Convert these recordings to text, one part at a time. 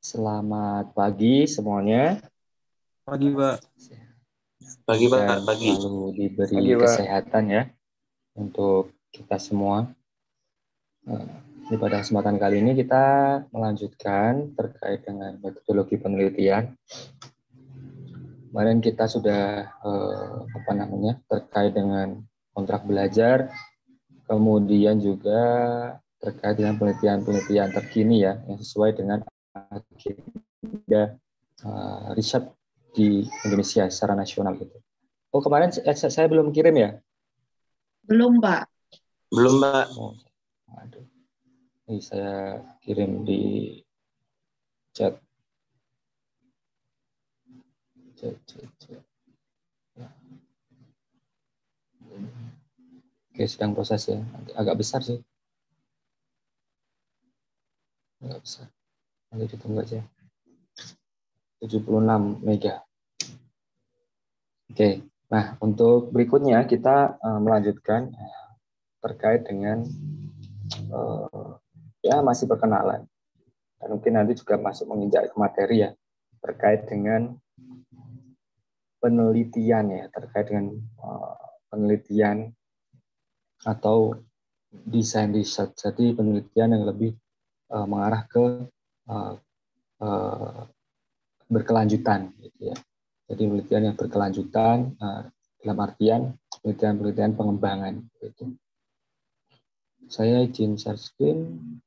Selamat pagi semuanya. Pagi, Pak. Pagi, Pak. Dan Pagi. selalu diberi Pagi, Pak. kesehatan ya untuk kita semua. Di pada kesempatan kali ini kita melanjutkan terkait dengan metodologi penelitian. Kemarin kita sudah terkait dengan kontrak belajar, kemudian juga terkait dengan penelitian-penelitian terkini ya yang sesuai dengan agenda riset di Indonesia secara nasional gitu. Oh, kemarin saya belum kirim ya? Belum, Pak. Belum, Pak. Oh, aduh. Ini saya kirim di chat. Oke, sedang proses ya. Agak besar sih. Agak besar. Nanti ditunggu aja. 76 mega. Oke. Nah, untuk berikutnya kita melanjutkan terkait dengan ya masih perkenalan. Dan mungkin nanti juga masuk menginjak ke materi ya terkait dengan penelitian ya, terkait dengan penelitian atau desain riset. Jadi penelitian yang lebih mengarah ke berkelanjutan gitu ya. Jadi penelitian yang berkelanjutan dalam artian penelitian-penelitian pengembangan gitu. Saya izin share screen.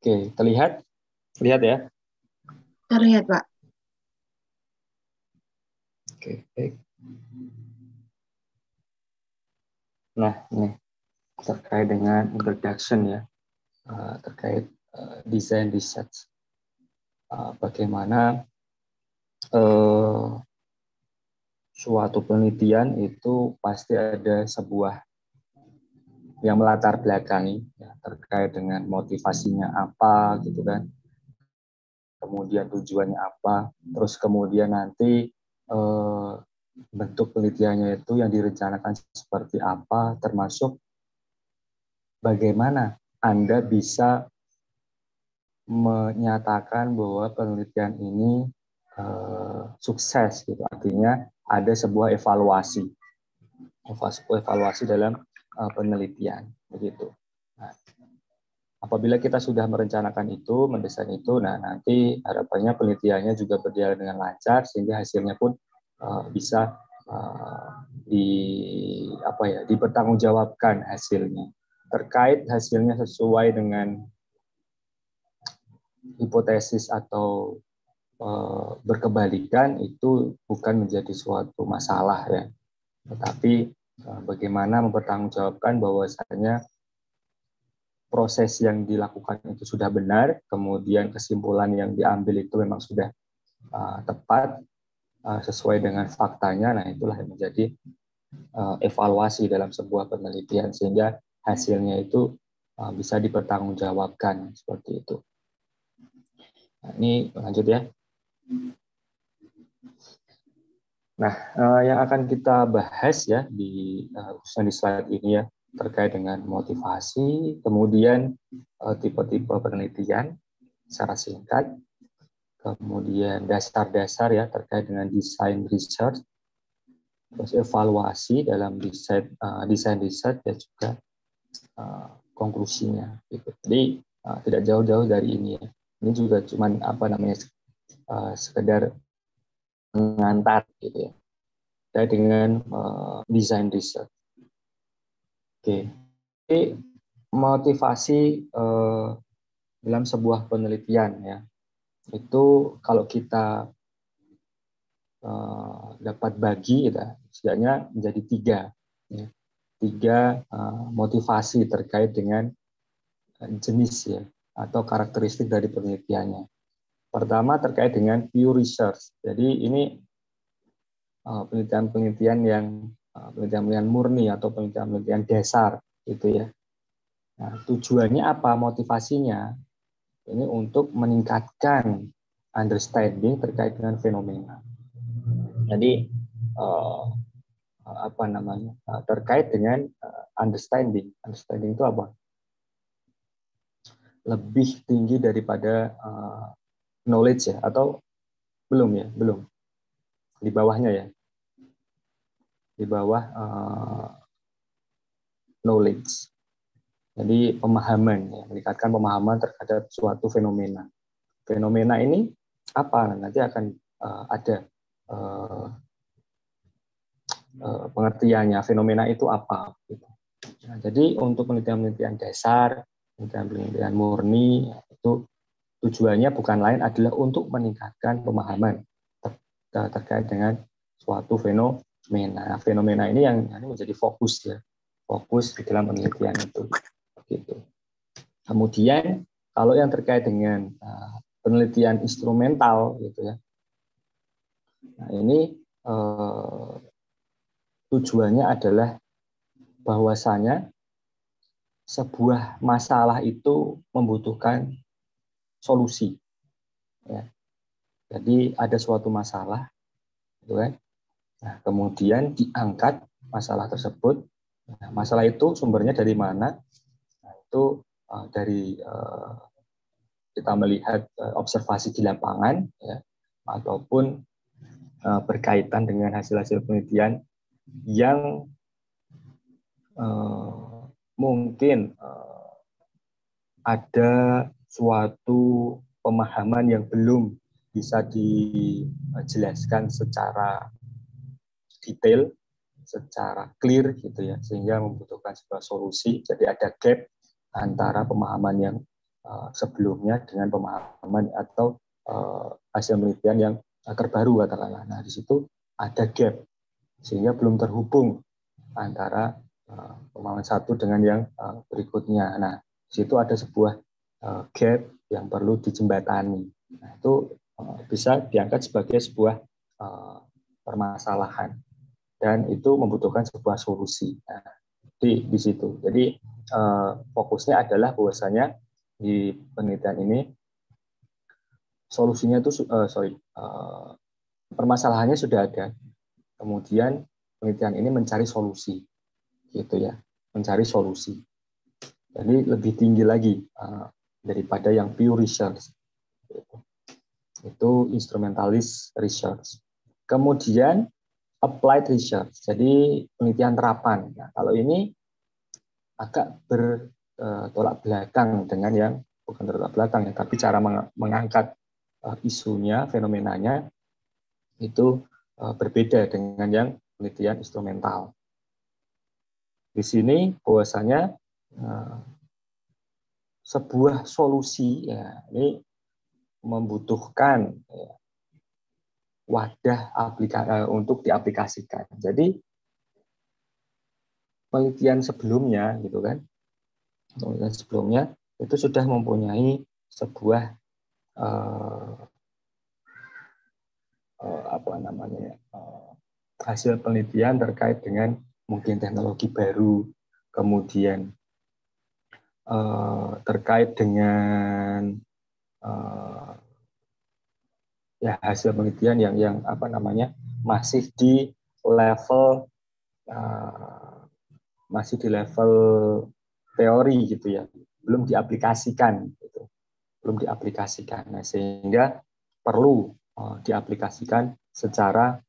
Oke, terlihat? Terlihat ya? Terlihat, Pak. Oke, baik. Nah, ini terkait dengan introduction ya, terkait desain research. Bagaimana suatu penelitian itu pasti ada sebuah yang melatar belakangi ya, terkait dengan motivasinya apa gitu kan, kemudian tujuannya apa, terus kemudian nanti bentuk penelitiannya itu yang direncanakan seperti apa, termasuk bagaimana Anda bisa menyatakan bahwa penelitian ini sukses gitu, artinya ada sebuah evaluasi dalam penelitian begitu. Nah, apabila kita sudah merencanakan itu, mendesain itu, nah nanti harapannya penelitiannya juga berjalan dengan lancar sehingga hasilnya pun bisa dipertanggungjawabkan hasilnya. Terkait hasilnya sesuai dengan hipotesis atau berkebalikan itu bukan menjadi suatu masalah ya. Tetapi bagaimana mempertanggungjawabkan bahwasanya proses yang dilakukan itu sudah benar, kemudian kesimpulan yang diambil itu memang sudah tepat, sesuai dengan faktanya, nah itulah yang menjadi evaluasi dalam sebuah penelitian, sehingga hasilnya itu bisa dipertanggungjawabkan, seperti itu. Nah, ini lanjut ya. Nah, yang akan kita bahas ya khususnya di slide ini ya, terkait dengan motivasi, kemudian tipe-tipe penelitian secara singkat, kemudian dasar-dasar ya terkait dengan desain research, terus evaluasi dalam desain riset dan juga konklusinya. Gitu. Jadi tidak jauh-jauh dari ini ya. Ini juga cuman sekedar mengantar gitu ya. Terkait dengan desain riset. Oke. Jadi motivasi dalam sebuah penelitian ya. Itu kalau kita dapat bagi ya, setidaknya menjadi tiga motivasi terkait dengan jenis ya atau karakteristik dari penelitiannya. Pertama terkait dengan pure research. Jadi ini penelitian-penelitian yang penelitian murni atau penelitian dasar gitu ya. Nah, tujuannya apa? Motivasinya ini untuk meningkatkan understanding terkait dengan fenomena. Jadi apa namanya? Terkait dengan understanding. Understanding itu apa? Lebih tinggi daripada knowledge ya, atau belum ya? Belum. Di bawahnya ya. Di bawah knowledge. Jadi pemahaman, ya, meningkatkan pemahaman terhadap suatu fenomena. Fenomena ini apa? Nanti akan ada pengertiannya. Fenomena itu apa? Gitu. Nah, jadi untuk penelitian-penelitian dasar, penelitian-penelitian murni, itu tujuannya bukan lain adalah untuk meningkatkan pemahaman terkait dengan suatu fenomena. Fenomena ini yang menjadi fokus ya, fokus di dalam penelitian itu. Gitu. Kemudian kalau yang terkait dengan penelitian instrumental, gitu ya, nah ini tujuannya adalah bahwasanya sebuah masalah itu membutuhkan solusi. Ya. Jadi ada suatu masalah, gitu kan? Nah, kemudian diangkat masalah tersebut. Nah, masalah itu sumbernya dari mana? Nah, itu dari kita melihat observasi di lapangan, ya, ataupun berkaitan dengan hasil-hasil penelitian yang mungkin ada suatu pemahaman yang belum bisa dijelaskan secara detail, secara clear gitu ya, sehingga membutuhkan sebuah solusi. Jadi ada gap antara pemahaman yang sebelumnya dengan pemahaman atau hasil penelitian yang terbaru katakanlah. Nah, di situ ada gap sehingga belum terhubung antara pemahaman satu dengan yang berikutnya. Nah, di situ ada sebuah gap yang perlu dijembatani. Nah, itu bisa diangkat sebagai sebuah permasalahan dan itu membutuhkan sebuah solusi. Nah, di situ. Jadi fokusnya adalah bahwasanya di penelitian ini solusinya itu permasalahannya sudah ada. Kemudian penelitian ini mencari solusi, gitu ya, mencari solusi. Jadi lebih tinggi lagi daripada yang pure research. Itu instrumentalist research. Kemudian applied research, jadi penelitian terapan. Nah, kalau ini agak bertolak belakang dengan yang bukan bertolak belakang ya, tapi cara mengangkat isunya, fenomenanya itu berbeda dengan yang penelitian instrumental. Di sini bahwasanya sebuah solusi ya ini membutuhkan wadah untuk diaplikasikan. Jadi penelitian sebelumnya gitu kan, penelitian sebelumnya itu sudah mempunyai sebuah hasil penelitian terkait dengan mungkin teknologi baru, kemudian terkait dengan ya hasil penelitian yang masih di level teori gitu ya, belum diaplikasikan gitu. Belum diaplikasikan. Nah, sehingga perlu diaplikasikan secara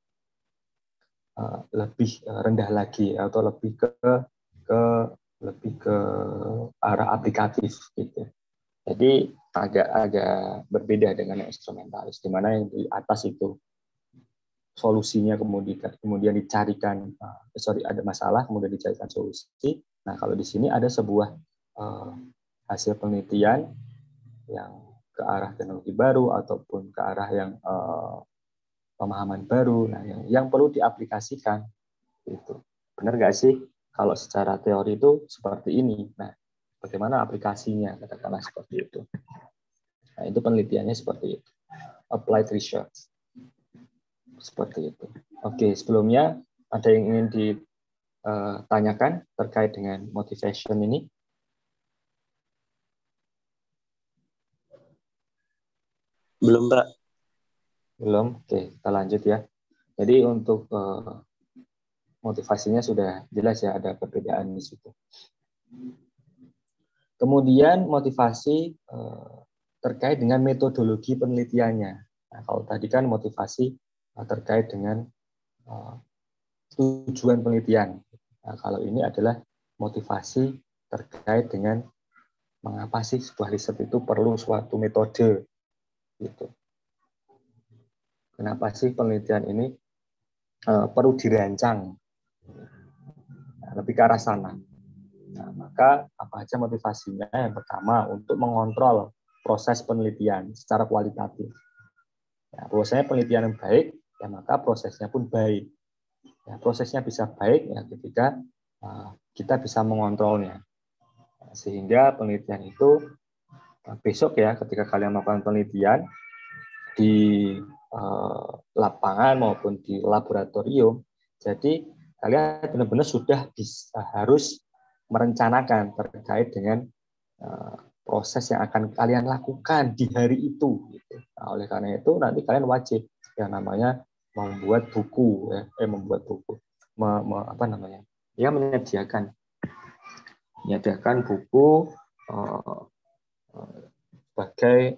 lebih rendah lagi atau lebih ke arah aplikatif gitu. Jadi agak berbeda dengan yang instrumentalis, di mana yang di atas itu solusinya kemudian dicarikan, ada masalah kemudian dicarikan solusi. Nah, kalau di sini ada sebuah hasil penelitian yang ke arah teknologi baru ataupun ke arah yang pemahaman baru, nah yang perlu diaplikasikan itu. Benar nggak sih? Kalau secara teori itu seperti ini. Nah, bagaimana aplikasinya? Katakanlah seperti itu. Nah, itu penelitiannya seperti itu. Applied research. Seperti itu. Oke, sebelumnya ada yang ingin ditanyakan terkait dengan motivation ini? Belum, Pak. Belum? Oke, kita lanjut ya. Jadi untuk motivasinya sudah jelas ya, ada perbedaan di situ. Kemudian motivasi terkait dengan metodologi penelitiannya. Nah, kalau tadi kan motivasi terkait dengan tujuan penelitian. Nah, kalau ini adalah motivasi terkait dengan mengapa sih sebuah riset itu perlu suatu metode. Gitu. Kenapa sih penelitian ini perlu dirancang? Nah, lebih ke arah sana. Nah, maka apa aja motivasinya? Yang pertama, untuk mengontrol proses penelitian secara kualitatif. Ya, prosesnya penelitian yang baik, ya maka prosesnya pun baik. Ya, prosesnya bisa baik ya ketika kita bisa mengontrolnya. Sehingga penelitian itu besok ya ketika kalian melakukan penelitian di lapangan maupun di laboratorium, jadi kalian benar-benar sudah harus merencanakan terkait dengan proses yang akan kalian lakukan di hari itu. Gitu. Nah, oleh karena itu nanti kalian wajib yang namanya membuat buku, apa namanya? Ya menyediakan buku sebagai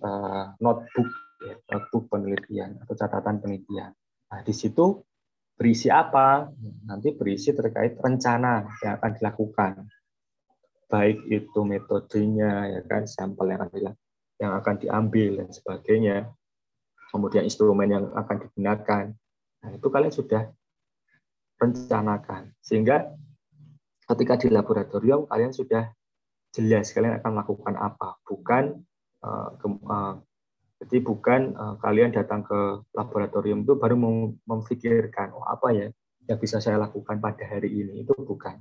notebook penelitian atau catatan penelitian. Nah, di situ berisi apa? Nanti berisi terkait rencana yang akan dilakukan. Baik itu metodenya, ya kan, sampel yang akan diambil dan sebagainya. Kemudian instrumen yang akan digunakan. Nah, itu kalian sudah rencanakan. Sehingga ketika di laboratorium kalian sudah jelas kalian akan melakukan apa. Jadi bukan kalian datang ke laboratorium itu baru memikirkan apa ya yang bisa saya lakukan pada hari ini, itu bukan.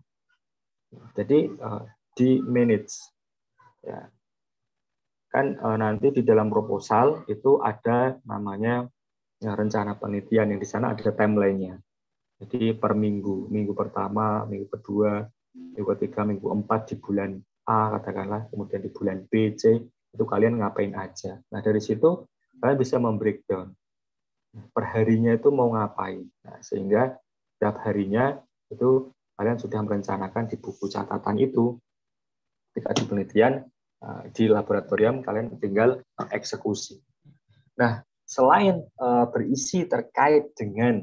Jadi di manage ya. Kan nanti di dalam proposal itu ada namanya rencana penelitian yang di sana ada timeline-nya. Jadi per minggu, minggu pertama, minggu kedua, minggu ketiga, minggu 4 di bulan A katakanlah, kemudian di bulan B, C, itu kalian ngapain aja. Nah dari situ kalian bisa membreakdown per harinya itu mau ngapain. Nah, sehingga setiap harinya itu kalian sudah merencanakan di buku catatan itu. Ketika di penelitian di laboratorium kalian tinggal eksekusi. Nah selain berisi terkait dengan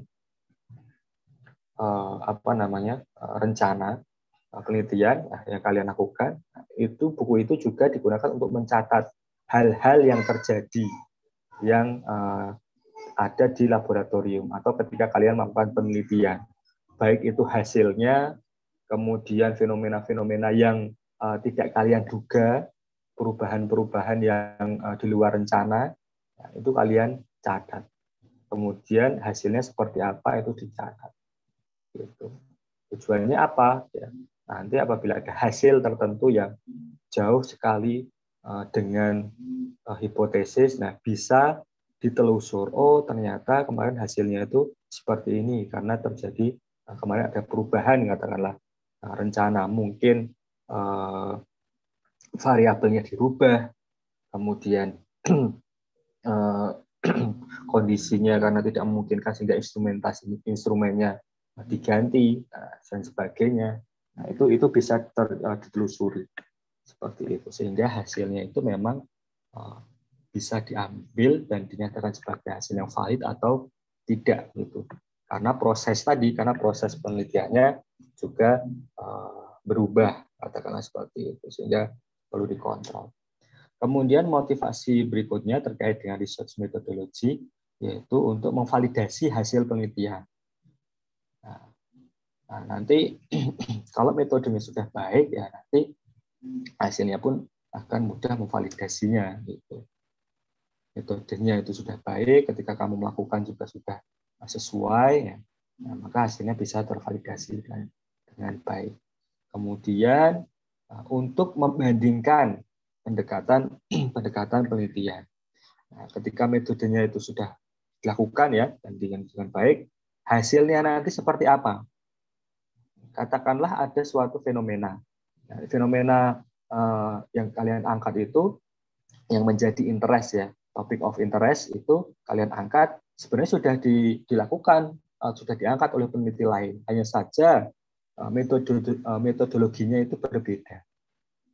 rencana penelitian yang kalian lakukan, itu buku itu juga digunakan untuk mencatat hal-hal yang terjadi yang ada di laboratorium atau ketika kalian melakukan penelitian, baik itu hasilnya, kemudian fenomena-fenomena yang tidak kalian duga, perubahan-perubahan yang di luar rencana, itu kalian catat. Kemudian hasilnya seperti apa itu dicatat. Gitu. Tujuannya apa? Ya, nanti apabila ada hasil tertentu yang jauh sekali dengan hipotesis, nah bisa ditelusur. Oh ternyata kemarin hasilnya itu seperti ini karena terjadi kemarin ada perubahan katakanlah rencana, mungkin variabelnya dirubah, kemudian kondisinya karena tidak memungkinkan sehingga instrumennya diganti dan sebagainya. Nah, itu bisa ditelusuri seperti itu sehingga hasilnya itu memang bisa diambil dan dinyatakan sebagai hasil yang valid atau tidak gitu. Karena proses penelitiannya juga berubah katakanlah seperti itu sehingga perlu dikontrol. Kemudian motivasi berikutnya terkait dengan research methodology, yaitu untuk memvalidasi hasil penelitian. Nah, nanti kalau metodenya sudah baik, ya nanti hasilnya pun akan mudah memvalidasinya. Gitu. Metodenya itu sudah baik, ketika kamu melakukan juga sudah sesuai, ya, nah, maka hasilnya bisa tervalidasi dengan baik. Kemudian untuk membandingkan pendekatan penelitian. Nah, ketika metodenya itu sudah dilakukan ya dan dengan baik, hasilnya nanti seperti apa? Katakanlah ada suatu fenomena. Nah, fenomena yang kalian angkat itu yang menjadi interest ya, topic of interest itu kalian angkat, sebenarnya sudah dilakukan, sudah diangkat oleh peneliti lain. Hanya saja metodologinya itu berbeda.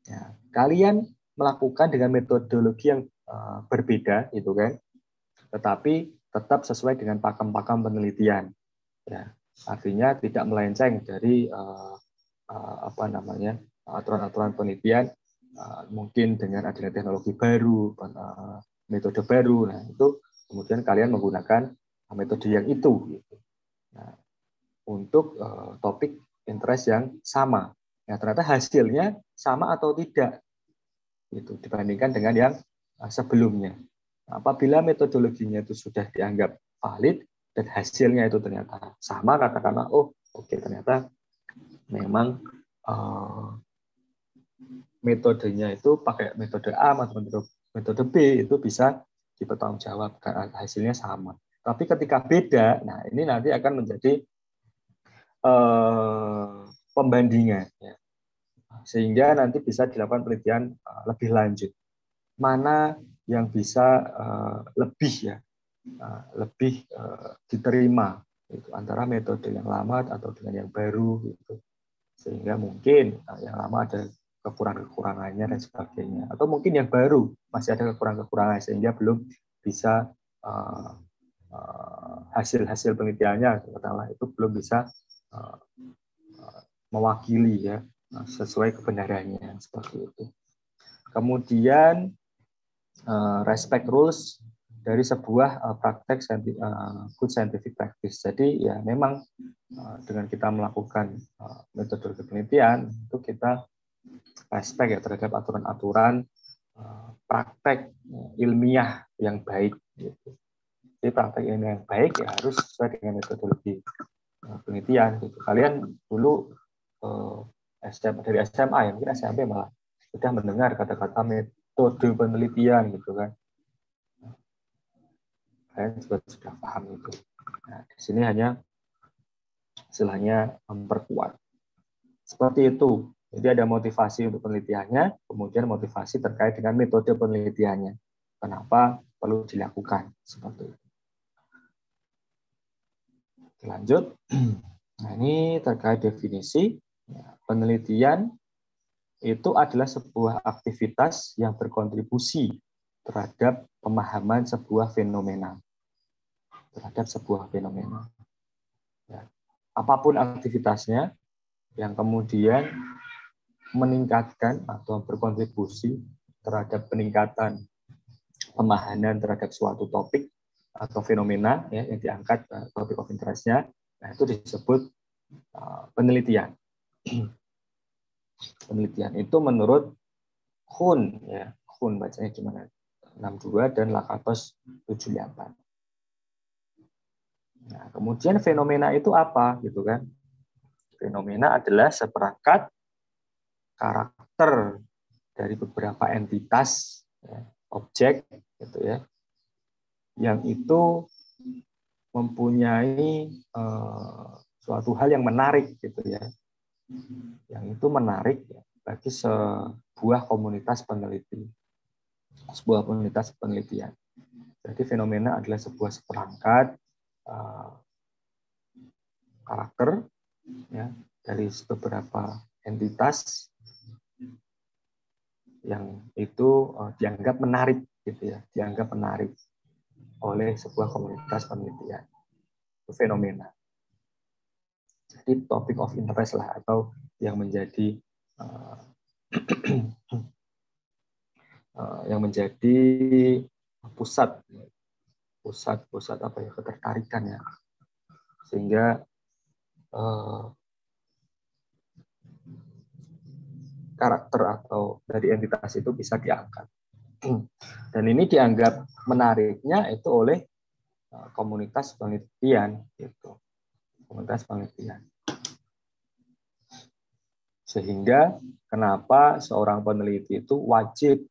Ya, kalian melakukan dengan metodologi yang berbeda, gitu kan? Tetapi tetap sesuai dengan pakem-pakem penelitian. Ya, artinya tidak melenceng dari aturan-aturan penelitian, mungkin dengan adanya teknologi baru, metode baru. Nah, itu kemudian kalian menggunakan metode yang itu. Gitu. Nah, untuk topik interest yang sama. Nah, ternyata hasilnya sama atau tidak itu dibandingkan dengan yang sebelumnya. Apabila metodologinya itu sudah dianggap valid dan hasilnya itu ternyata sama, katakanlah, ternyata memang metodenya itu pakai metode A atau metode B itu bisa dipertanggungjawabkan, hasilnya sama. Tapi ketika beda, nah ini nanti akan menjadi pembandingan, ya. Sehingga nanti bisa dilakukan penelitian lebih lanjut. Mana yang bisa lebih diterima itu antara metode yang lama atau dengan yang baru gitu. Sehingga mungkin yang lama ada kekurangan-kekurangannya dan sebagainya, atau mungkin yang baru masih ada kekurangan-kekurangan sehingga belum bisa hasil penelitiannya katakanlah itu belum bisa mewakili ya sesuai kebenarannya seperti itu. Kemudian respect rules dari sebuah praktek good scientific practice. Jadi ya memang dengan kita melakukan metode penelitian itu kita respect ya terhadap aturan-aturan praktek ilmiah yang baik. Gitu. Jadi praktek ilmiah yang baik ya harus sesuai dengan metodologi penelitian. Gitu. Kalian dulu dari SMA ya mungkin SMP malah sudah mendengar kata-kata metode penelitian gitu kan. Kalian juga sudah paham itu. Nah, di sini hanya istilahnya memperkuat. Seperti itu. Jadi ada motivasi untuk penelitiannya, kemudian motivasi terkait dengan metode penelitiannya. Kenapa perlu dilakukan seperti itu. Lanjut. Nah, ini terkait definisi. Penelitian itu adalah sebuah aktivitas yang berkontribusi terhadap pemahaman sebuah fenomena. Ya. Apapun aktivitasnya yang kemudian meningkatkan atau berkontribusi terhadap peningkatan pemahaman terhadap suatu topik atau fenomena ya, yang diangkat topik of interest-nya, nah itu disebut penelitian. Penelitian itu menurut Kuhn, ya Kuhn bacanya gimana? 62 dan Lakatos 78. Nah, kemudian fenomena itu apa, gitu kan? Fenomena adalah seperangkat karakter dari beberapa entitas, ya, objek, gitu ya, yang itu mempunyai suatu hal yang menarik, gitu ya, yang itu menarik ya, bagi sebuah komunitas peneliti, sebuah komunitas penelitian. Jadi fenomena adalah sebuah seperangkat karakter ya, dari beberapa entitas yang itu dianggap menarik, gitu ya, dianggap menarik oleh sebuah komunitas penelitian. Itu fenomena. Jadi topic of interest lah, atau yang menjadi pusat apa ya, ketertarikan ya, sehingga karakter atau dari entitas itu bisa diangkat. Dan ini dianggap menariknya itu oleh komunitas penelitian, gitu. Komunitas penelitian. Sehingga kenapa seorang peneliti itu wajib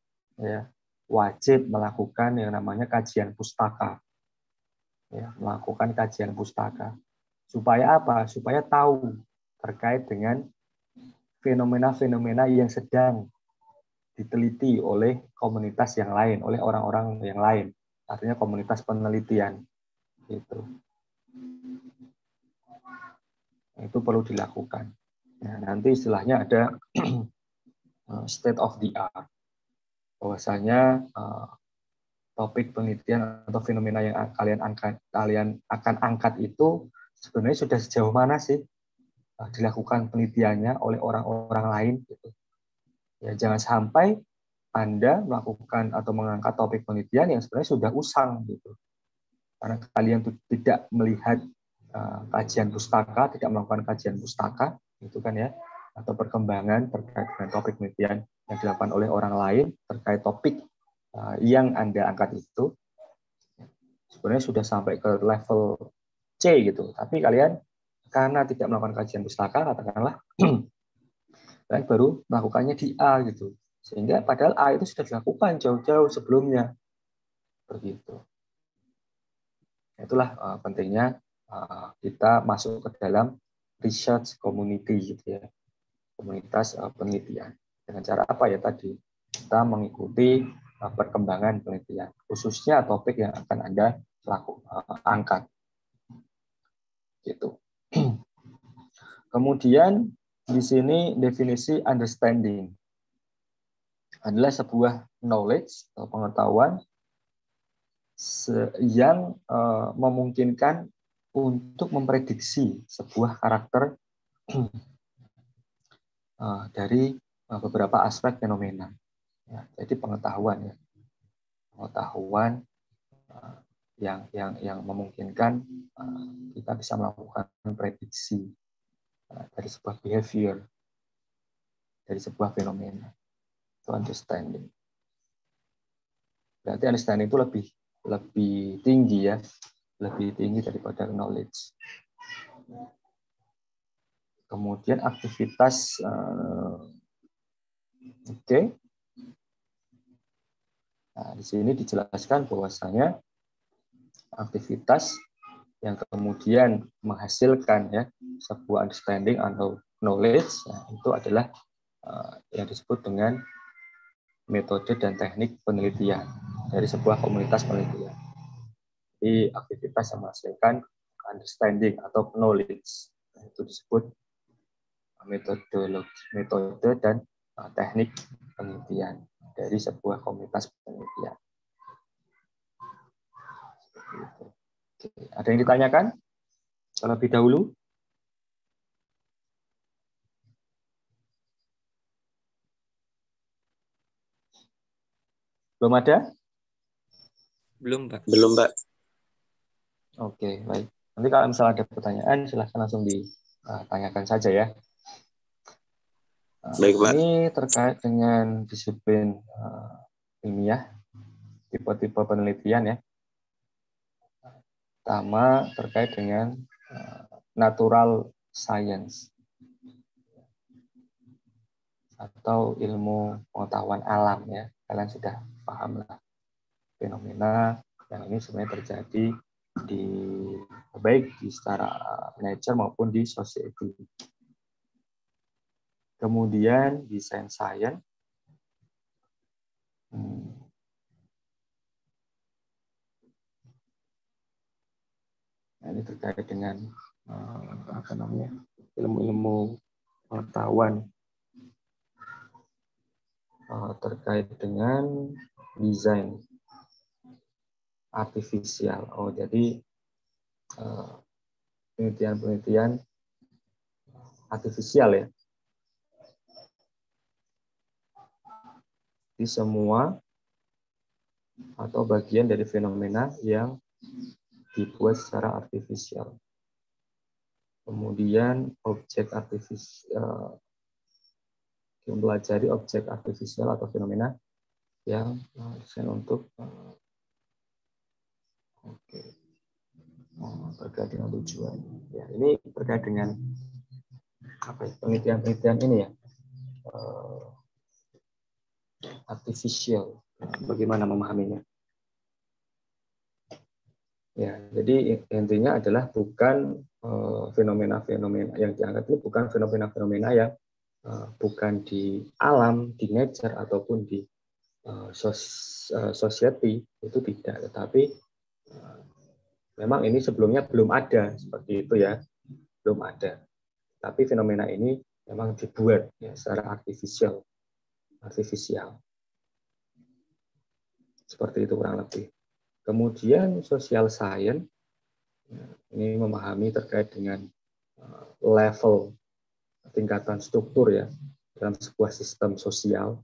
melakukan yang namanya kajian pustaka. Ya, melakukan kajian pustaka. Supaya apa? Supaya tahu terkait dengan fenomena-fenomena yang sedang diteliti oleh komunitas yang lain, oleh orang-orang yang lain. artinya komunitas penelitian. Gitu. Itu perlu dilakukan. Nah, nanti istilahnya ada state of the art. Bahwasanya topik penelitian atau fenomena yang kalian akan angkat itu sebenarnya sudah sejauh mana sih dilakukan penelitiannya oleh orang-orang lain gitu. Ya, jangan sampai Anda melakukan atau mengangkat topik penelitian yang sebenarnya sudah usang gitu. Karena kalian tidak melihat kajian pustaka, tidak melakukan kajian pustaka, gitu kan ya, atau perkembangan terkait dengan topik penelitian yang dilakukan oleh orang lain terkait topik yang Anda angkat itu, sebenarnya sudah sampai ke level C gitu. Tapi kalian karena tidak melakukan kajian pustaka, katakanlah, kalian baru melakukannya di A gitu. Sehingga padahal A itu sudah dilakukan jauh-jauh sebelumnya. Begitu. Itulah pentingnya kita masuk ke dalam research community gitu ya, komunitas penelitian. Dengan cara apa ya tadi? Kita mengikuti perkembangan penelitian, khususnya topik yang akan Anda angkat. Gitu. Kemudian di sini definisi understanding adalah sebuah knowledge atau pengetahuan yang memungkinkan untuk memprediksi sebuah karakter dari beberapa aspek fenomena. Ya, jadi pengetahuan ya, pengetahuan yang memungkinkan kita bisa melakukan prediksi dari sebuah behavior, dari sebuah fenomena. Itu understanding. Berarti understanding itu lebih tinggi ya, lebih tinggi daripada knowledge. Kemudian aktivitas, oke. Nah, di sini dijelaskan bahwasanya aktivitas yang kemudian menghasilkan ya sebuah understanding atau knowledge, itu adalah yang disebut dengan metode dan teknik penelitian dari sebuah komunitas penelitian. Jadi aktivitas yang menghasilkan understanding atau knowledge itu disebut metode dan teknik penelitian dari sebuah komunitas penelitian. Oke. Ada yang ditanyakan terlebih dahulu? Belum ada? Belum, Pak. Belum, Pak. Oke, baik. Nanti kalau misalnya ada pertanyaan, silahkan langsung ditanyakan saja ya. Baik, Pak. Ini terkait dengan disiplin ilmiah, tipe-tipe penelitian ya. Pertama terkait dengan natural science atau ilmu pengetahuan alam ya. Kalian sudah paham lah fenomena yang ini sebenarnya terjadi di baik di secara nature maupun di society. Kemudian design science, nah, ini terkait dengan ilmu-ilmu pengetahuan terkait dengan desain artifisial. Oh, jadi penelitian-penelitian artifisial ya. Di semua atau bagian dari fenomena yang dibuat secara artifisial. Kemudian objek artifisial, mempelajari objek artifisial atau fenomena yang desain untuk terkait dengan tujuan. Ya, ini terkait dengan penelitian-penelitian ini ya, artificial. Bagaimana memahaminya? Ya, jadi intinya adalah bukan fenomena-fenomena yang diangkat itu bukan fenomena-fenomena yang bukan di alam, di nature ataupun di society itu tidak, tetapi memang ini sebelumnya belum ada seperti itu ya, belum ada. Tapi fenomena ini memang dibuat ya, secara artifisial. Seperti itu kurang lebih. Kemudian social science ini memahami terkait dengan level tingkatan struktur ya dalam sebuah sistem sosial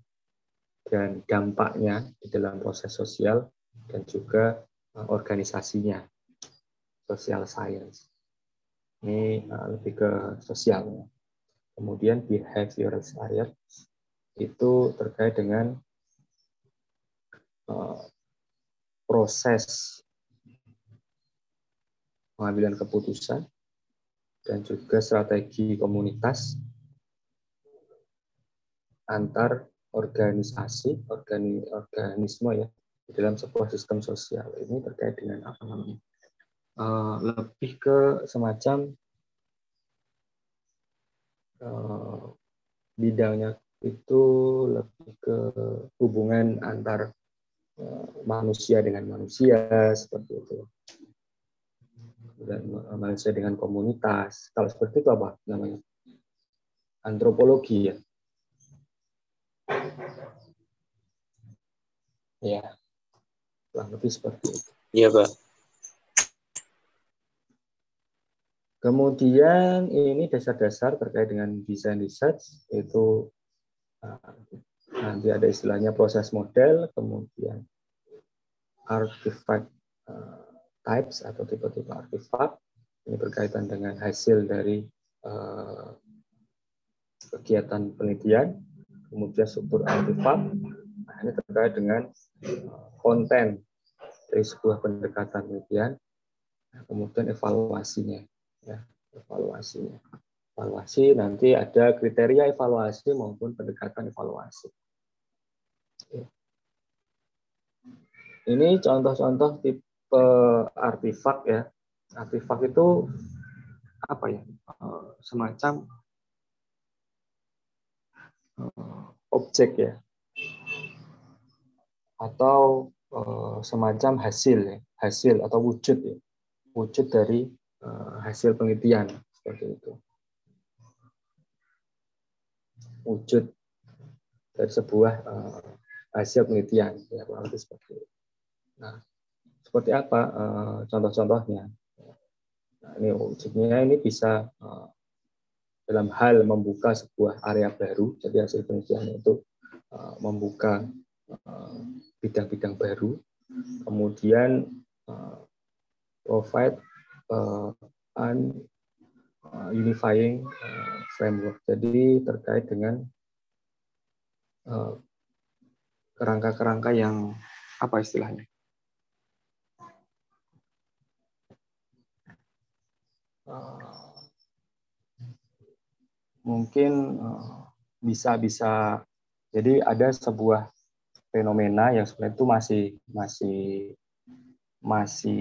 dan dampaknya di dalam proses sosial dan juga organisasinya. Social science ini lebih ke sosial. Kemudian behavioral science itu terkait dengan proses pengambilan keputusan dan juga strategi komunitas antar organisasi, organisme ya di dalam sebuah sistem sosial. Ini terkait dengan apa namanya? Lebih ke semacam bidangnya itu lebih ke hubungan antar manusia dengan manusia seperti itu, dan manusia dengan komunitas. Kalau seperti itu apa namanya? Antropologi ya. Ya, kurang lebih seperti itu. Iya, Pak. Kemudian ini dasar-dasar terkait dengan desain research, itu nanti ada istilahnya proses model, kemudian artifact types atau tipe-tipe artefak. Ini berkaitan dengan hasil dari kegiatan penelitian, kemudian struktur artefak. Nah, ini terkait dengan konten dari sebuah pendekatan penelitian, kemudian evaluasinya. Ya, evaluasi nanti ada kriteria evaluasi maupun pendekatan evaluasi. Ini contoh-contoh tipe artefak ya. Artefak itu apa ya? Semacam objek ya, atau semacam hasil atau wujud ya, wujud dari hasil penelitian seperti itu, wujud dari sebuah hasil penelitian ya, seperti itu. Nah, seperti apa contoh-contohnya? Nah, ini wujudnya ini bisa dalam hal membuka sebuah area baru, jadi hasil penelitian itu membuka bidang-bidang baru, kemudian provide an unifying framework. Jadi terkait dengan kerangka-kerangka yang apa istilahnya? Mungkin bisa jadi ada sebuah fenomena yang sebenarnya itu masih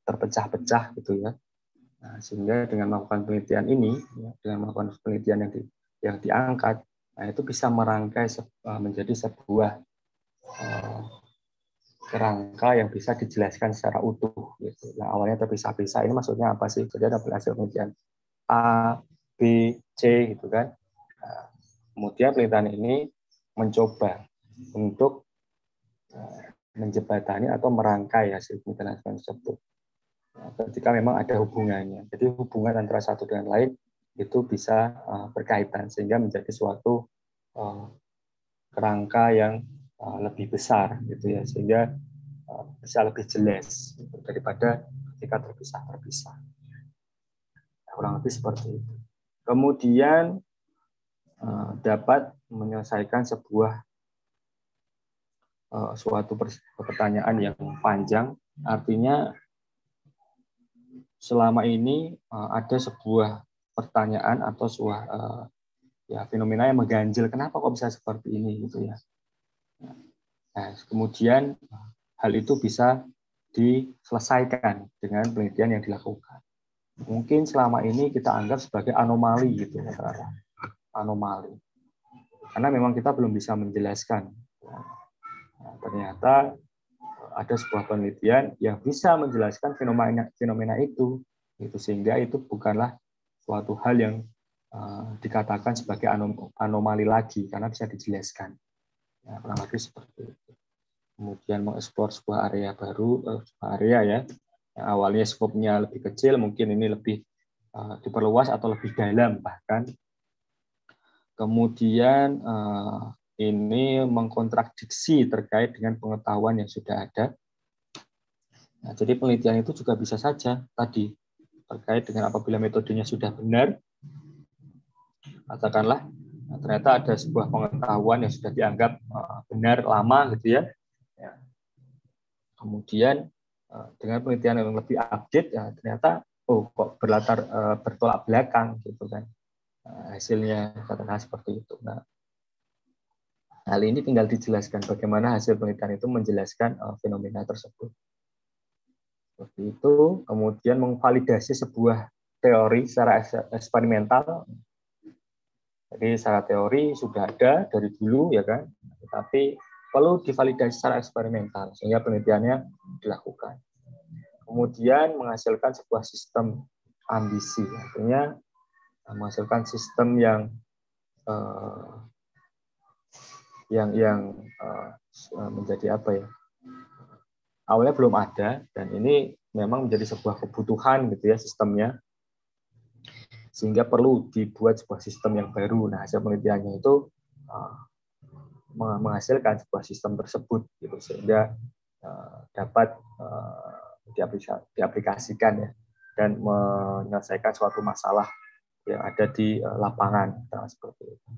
terpecah-pecah gitu ya. Nah, sehingga dengan melakukan penelitian ini, dengan melakukan penelitian yang diangkat, nah itu bisa merangkai menjadi sebuah kerangka yang bisa dijelaskan secara utuh. Gitu. Yang awalnya terpisah-pisah, ini maksudnya apa sih? Jadi ada hasil penelitian A, B, C, gitu kan. Nah, kemudian penelitian ini mencoba untuk menjembatani atau merangkai hasil penelitian tersebut. Ketika memang ada hubungannya. Jadi hubungan antara satu dengan lain itu bisa berkaitan sehingga menjadi suatu kerangka yang lebih besar gitu ya, sehingga bisa lebih jelas gitu, daripada ketika terpisah-terpisah. Kurang lebih seperti itu. Kemudian dapat menyelesaikan suatu pertanyaan yang panjang, artinya selama ini ada sebuah pertanyaan atau sebuah fenomena yang mengganjil, kenapa kok bisa seperti ini gitu ya. Nah, kemudian hal itu bisa diselesaikan dengan penelitian yang dilakukan. Mungkin selama ini kita anggap sebagai anomali gitu ya, anomali. Karena memang kita belum bisa menjelaskan Nah, ternyata ada sebuah penelitian yang bisa menjelaskan fenomena itu, sehingga itu bukanlah suatu hal yang dikatakan sebagai anomali lagi karena bisa dijelaskan. Nah, kurang lebih seperti itu. Kemudian mengeksplor sebuah area baru, sebuah area ya, yang awalnya skopnya lebih kecil, mungkin ini lebih diperluas atau lebih dalam bahkan. Kemudian ini mengkontradiksi terkait dengan pengetahuan yang sudah ada. Nah, jadi penelitian itu juga bisa saja tadi terkait dengan apabila metodenya sudah benar, katakanlah ternyata ada sebuah pengetahuan yang sudah dianggap benar lama gitu ya. Kemudian dengan penelitian yang lebih update ya ternyata kok bertolak belakang gitu kan hasilnya, katakanlah seperti itu. Nah, hal ini tinggal dijelaskan bagaimana hasil penelitian itu menjelaskan fenomena tersebut. Seperti itu. Kemudian memvalidasi sebuah teori secara eksperimental. Jadi secara teori sudah ada dari dulu ya kan, tetapi perlu divalidasi secara eksperimental sehingga penelitiannya dilakukan. Kemudian menghasilkan sebuah sistem ambisi, artinya menghasilkan sistem yang menjadi apa ya? Awalnya belum ada dan ini memang menjadi sebuah kebutuhan gitu ya sistemnya, sehingga perlu dibuat sebuah sistem yang baru. Nah, hasil penelitiannya itu menghasilkan sebuah sistem tersebut gitu sehingga dapat diaplikasikan ya dan menyelesaikan suatu masalah yang ada di lapangan seperti itu.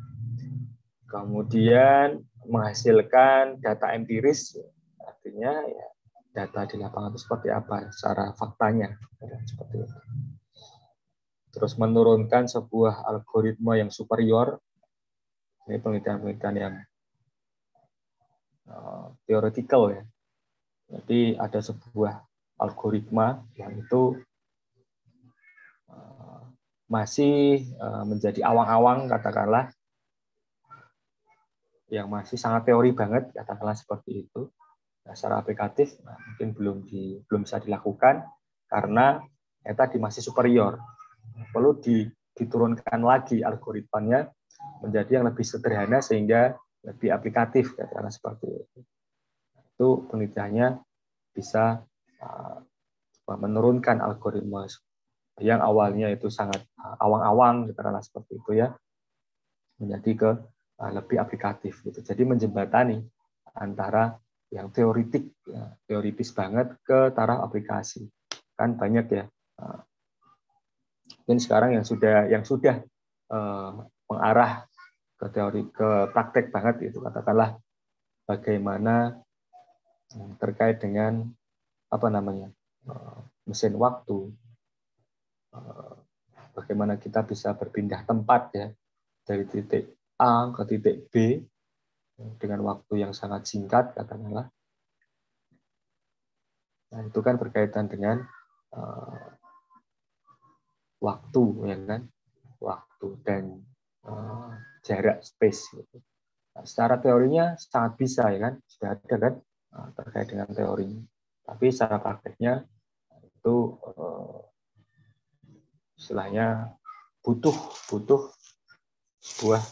Kemudian menghasilkan data empiris, artinya ya, data di lapangan itu seperti apa secara faktanya seperti itu. Terus menurunkan sebuah algoritma yang superior. Ini penelitian-penelitian yang theoretical ya. Jadi ada sebuah algoritma yang itu masih menjadi awang-awang katakanlah, yang masih sangat teori banget katakanlah seperti itu. Nah, secara aplikatif mungkin belum bisa dilakukan karena tadi masih superior. Perlu diturunkan lagi algoritmanya menjadi yang lebih sederhana sehingga lebih aplikatif katakanlah seperti itu. Itu penelitiannya bisa menurunkan algoritma yang awalnya itu sangat awang-awang katakanlah seperti itu ya, menjadi ke lebih aplikatif gitu. Jadi menjembatani antara yang teoritis banget ke taraf aplikasi. Kan banyak ya. Mungkin sekarang yang sudah mengarah ke teori, ke praktek banget itu, katakanlah bagaimana terkait dengan mesin waktu, bagaimana kita bisa berpindah tempat ya dari titik A ke titik B dengan waktu yang sangat singkat katakanlah. Nah, itu kan berkaitan dengan waktu ya kan, waktu dan jarak space gitu. Nah, secara teorinya sangat bisa ya kan, sudah ada kan terkait dengan teorinya. Tapi secara prakteknya itu istilahnya butuh sebuah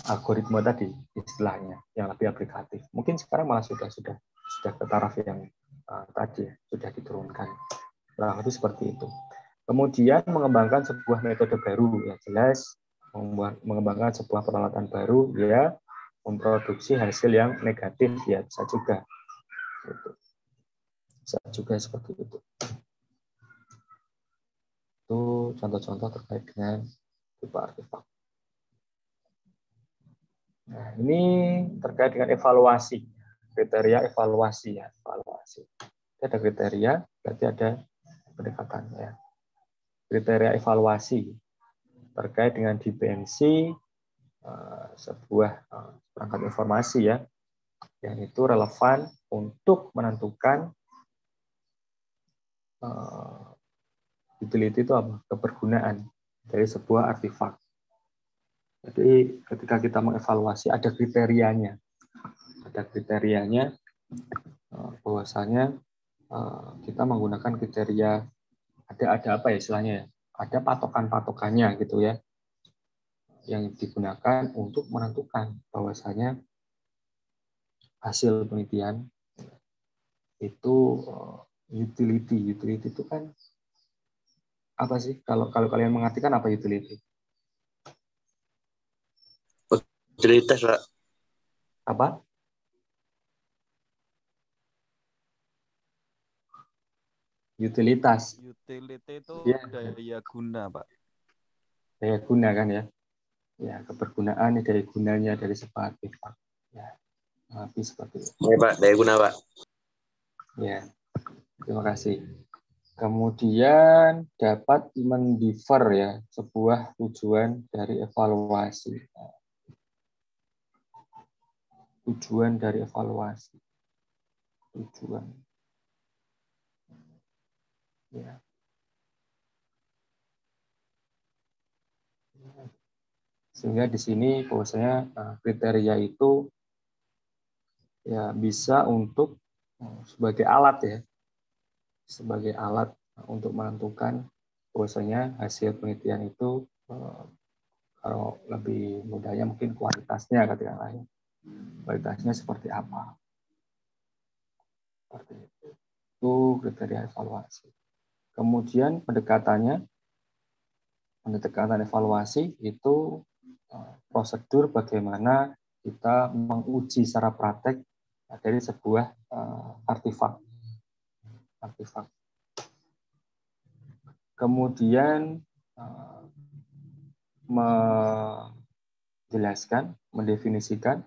algoritma tadi istilahnya yang lebih aplikatif. Mungkin sekarang malah sudah ke taraf yang tadi sudah diturunkan. Nah, itu seperti itu. Kemudian mengembangkan sebuah metode baru ya jelas, mengembangkan sebuah peralatan baru ya, memproduksi hasil yang negatif ya bisa juga. Bisa juga seperti itu. Itu contoh-contoh terkait dengan tipe artefak. Nah, ini terkait dengan evaluasi, kriteria evaluasi ya, evaluasi. Ada kriteria, berarti ada pendekatannya. Ya. Kriteria evaluasi terkait dengan dimensi sebuah perangkat informasi ya, yang itu relevan untuk menentukan utility itu apa? Kebergunaan dari sebuah artefak. Jadi ketika kita mengevaluasi ada kriterianya. ada kriterianya, bahwasanya kita menggunakan kriteria, ada apa ya istilahnya ya, ada patokan-patokannya gitu ya, yang digunakan untuk menentukan bahwasanya hasil penelitian itu utility itu kan apa sih, kalau kalian mengartikan apa utility? Utilitas, Pak. Apa? Utilitas. Utility itu Ya, daya guna, Pak. daya guna kan ya. Ya, kebergunaan, daya gunanya dari sebuah artefak. Ya, lebih seperti itu. Ya, Pak, daya guna, Pak. Ya, terima kasih. Kemudian dapat mendifer ya sebuah tujuan dari evaluasi. Tujuan dari evaluasi. Tujuan. Ya. Sehingga di sini bahwasanya kriteria itu ya bisa untuk sebagai alat ya, sebagai alat untuk menentukan bahwasanya hasil penelitian itu kalau lebih mudahnya mungkin kualitasnya katakanlah ya. Kualitasnya seperti apa? Seperti itu. Itu kriteria evaluasi. Kemudian pendekatan evaluasi itu prosedur bagaimana kita menguji secara praktek dari sebuah artefak. Kemudian menjelaskan, mendefinisikan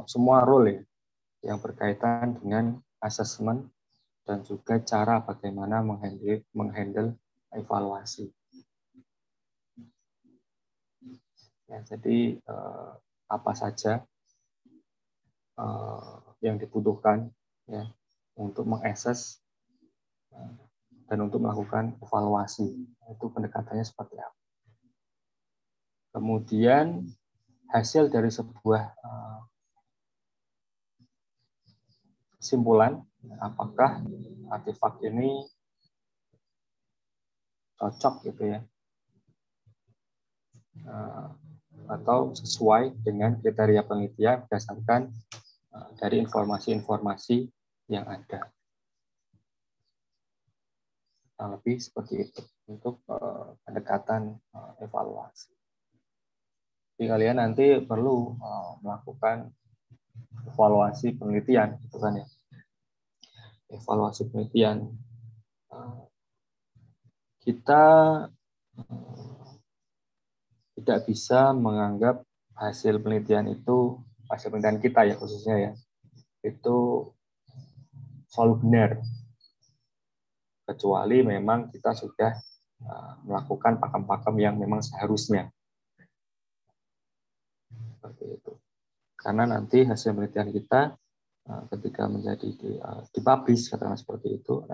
semua role yang berkaitan dengan asesmen dan juga cara bagaimana menghandle evaluasi. Ya, jadi apa saja yang dibutuhkan ya untuk mengakses dan untuk melakukan evaluasi. Itu pendekatannya seperti apa. Kemudian hasil dari sebuah kesimpulan, apakah artefak ini cocok gitu ya, atau sesuai dengan kriteria penelitian berdasarkan dari informasi-informasi yang ada. Lebih seperti itu untuk pendekatan evaluasi. Jadi kalian nanti perlu melakukan evaluasi penelitian, gitu kan ya. Evaluasi penelitian kita tidak bisa menganggap hasil penelitian kita ya khususnya ya, itu selalu benar, kecuali memang kita sudah melakukan pakem-pakem yang memang seharusnya. Seperti itu. Karena nanti hasil penelitian kita ketika menjadi dipublish katakanlah seperti itu,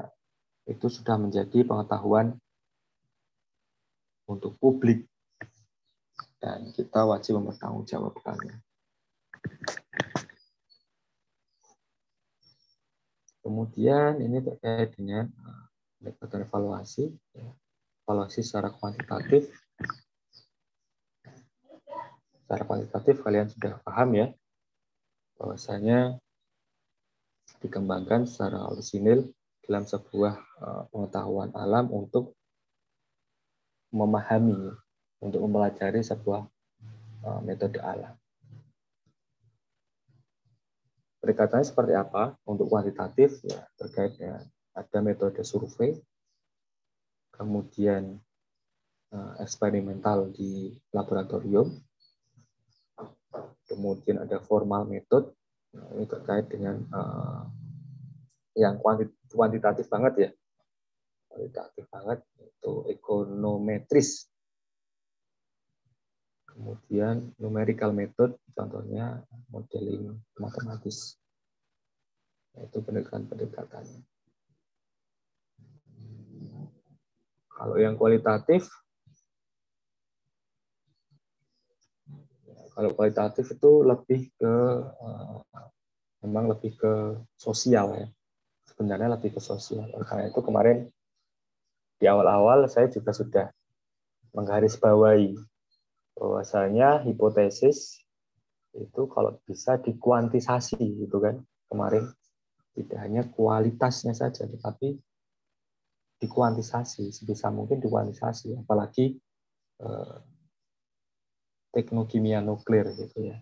itu sudah menjadi pengetahuan untuk publik dan kita wajib mempertanggungjawabkannya. Kemudian ini terkait dengan pendekatan evaluasi, evaluasi secara kuantitatif. Secara kuantitatif kalian sudah paham ya, bahwasanya dikembangkan secara orisinil dalam sebuah pengetahuan alam untuk memahami, untuk mempelajari sebuah metode alam. Pendekatannya seperti apa? Untuk kuantitatif ya terkait dengan ada metode survei, kemudian eksperimental di laboratorium, kemudian ada formal method, ini terkait dengan yang kuantitatif banget ya, kuantitatif banget itu ekonometris. Kemudian numerical method, contohnya modeling matematis. Itu pendekatan-pendekatannya. Kalau yang kualitatif Kalau kualitatif itu lebih ke memang lebih ke sosial ya. Sebenarnya lebih ke sosial. Karena itu kemarin di awal-awal saya juga sudah menggarisbawahi bahwasanya hipotesis itu kalau bisa dikuantisasi gitu kan. Kemarin tidak hanya kualitasnya saja, tetapi dikuantisasi, sebisa mungkin dikuantisasi, apalagi teknokimia nuklir gitu ya.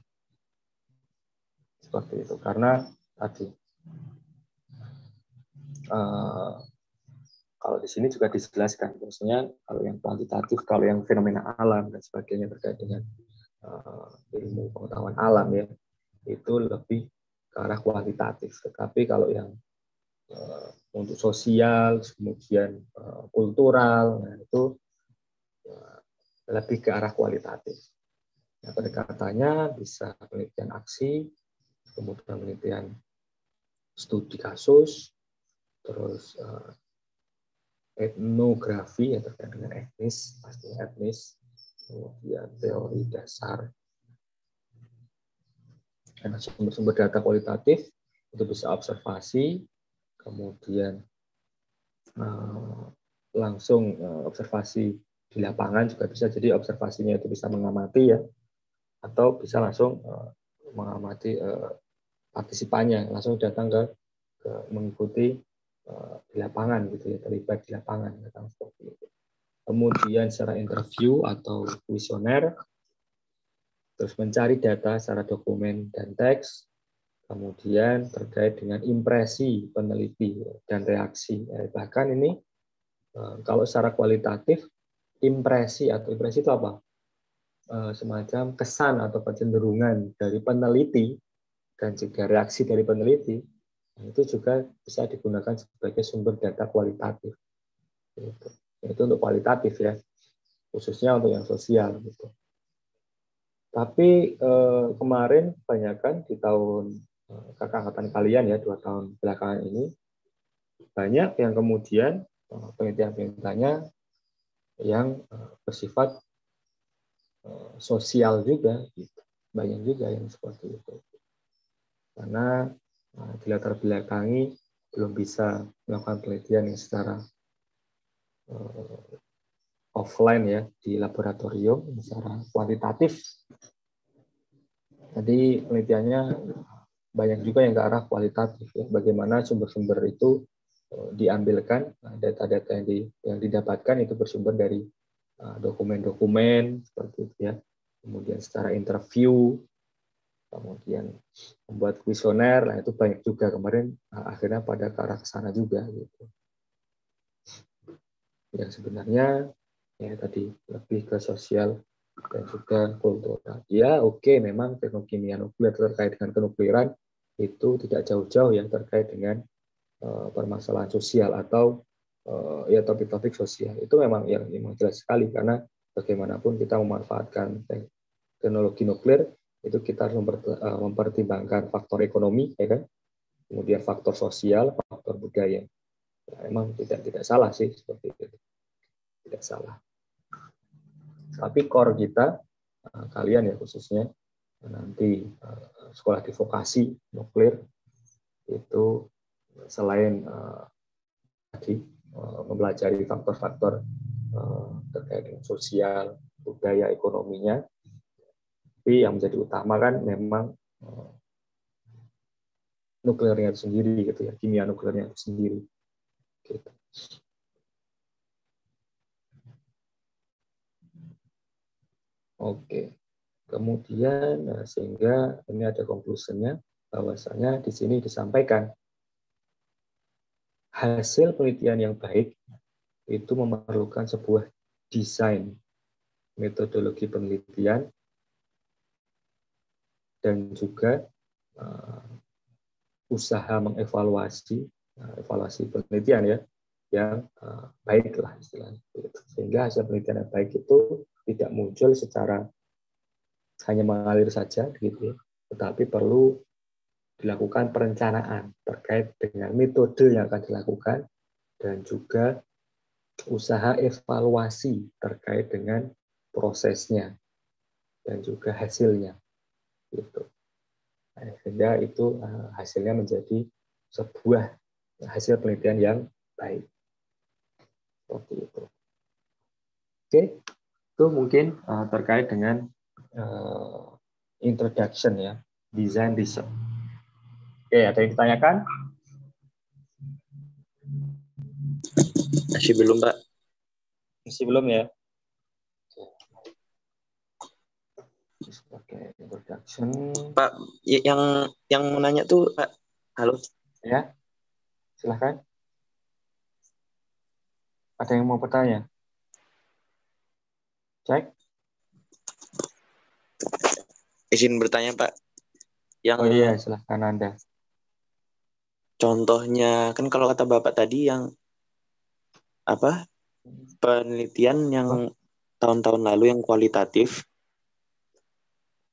Seperti itu. Karena tadi kalau di sini juga dijelaskan, maksudnya kalau yang kuantitatif, kalau yang fenomena alam dan sebagainya terkait dengan ilmu pengetahuan alam ya, itu lebih ke arah kuantitatif. Tetapi kalau yang untuk sosial, kemudian kultural, nah itu lebih ke arah kualitatif. Nah, pendekatannya bisa penelitian aksi, kemudian penelitian studi kasus, terus etnografi yang terkait dengan etnis, pastinya etnis, kemudian teori dasar. Karena sumber-sumber data kualitatif itu bisa observasi, kemudian langsung observasi di lapangan juga bisa. Jadi observasinya itu bisa mengamati ya, atau bisa langsung mengamati partisipannya, langsung datang ke mengikuti di lapangan gitu ya, terlibat di lapangan seperti itu. Kemudian secara interview atau kuesioner, terus mencari data secara dokumen dan teks, kemudian terkait dengan impresi peneliti dan reaksi. Bahkan ini kalau secara kualitatif, impresi itu apa? Semacam kesan atau kecenderungan dari peneliti dan juga reaksi dari peneliti, itu juga bisa digunakan sebagai sumber data kualitatif. Itu untuk kualitatif ya, khususnya untuk yang sosial gitu. Tapi kemarin kebanyakan di tahun kakak angkatan kalian ya, 2 tahun belakangan ini, banyak yang kemudian penelitian-penelitiannya yang bersifat sosial juga, gitu. Banyak juga yang seperti itu. Karena di latar belakangi belum bisa melakukan penelitian yang secara offline ya, di laboratorium secara kuantitatif. Jadi penelitiannya banyak juga yang ke arah kualitatif ya. Bagaimana sumber-sumber itu diambilkan, data-data yang didapatkan itu bersumber dari dokumen-dokumen seperti itu ya. Kemudian secara interview, kemudian membuat kuesioner, nah itu banyak juga kemarin akhirnya pada ke arah sana juga gitu. Yang sebenarnya ya tadi lebih ke sosial dan juga kultural. Ya oke, memang teknokimia nuklir terkait dengan kenukliran itu tidak jauh-jauh yang terkait dengan permasalahan sosial atau ya topik-topik sosial. Itu memang yang jelas sekali, karena bagaimanapun kita memanfaatkan teknologi nuklir itu kita harus mempertimbangkan faktor ekonomi, ya kan? Kemudian faktor sosial, faktor budaya. Ya, emang tidak salah sih seperti itu, tidak salah. Tapi core kita, kalian ya khususnya nanti sekolah di vokasi nuklir itu selain tadi mempelajari faktor-faktor terkait dengan sosial, budaya, ekonominya, tapi yang menjadi utama kan memang nuklirnya itu sendiri gitu ya, kimia nuklirnya itu sendiri gitu. Oke, kemudian sehingga ini ada konklusinya bahwasanya di sini disampaikan hasil penelitian yang baik itu memerlukan sebuah desain metodologi penelitian dan juga usaha mengevaluasi evaluasi penelitian ya yang baiklah istilahnya. Sehingga hasil penelitian yang baik itu tidak muncul secara hanya mengalir saja gitu ya, tetapi perlu dilakukan perencanaan terkait dengan metode yang akan dilakukan dan juga usaha evaluasi terkait dengan prosesnya dan juga hasilnya gitu. Nah, sehingga itu hasilnya menjadi sebuah hasil penelitian yang baik. Seperti itu. Oke, itu mungkin terkait dengan introduction ya, design research. Oke, ada yang ditanyakan? Masih belum, Pak. Masih belum ya? Oke, introduction. Pak, yang mau nanya tuh, Pak. Halo. Ya, silahkan. Ada yang mau bertanya? Cek. Izin bertanya, Pak. Yang Oh iya, silahkan Anda. contohnya, kan kalau kata Bapak tadi yang penelitian yang tahun-tahun lalu yang kualitatif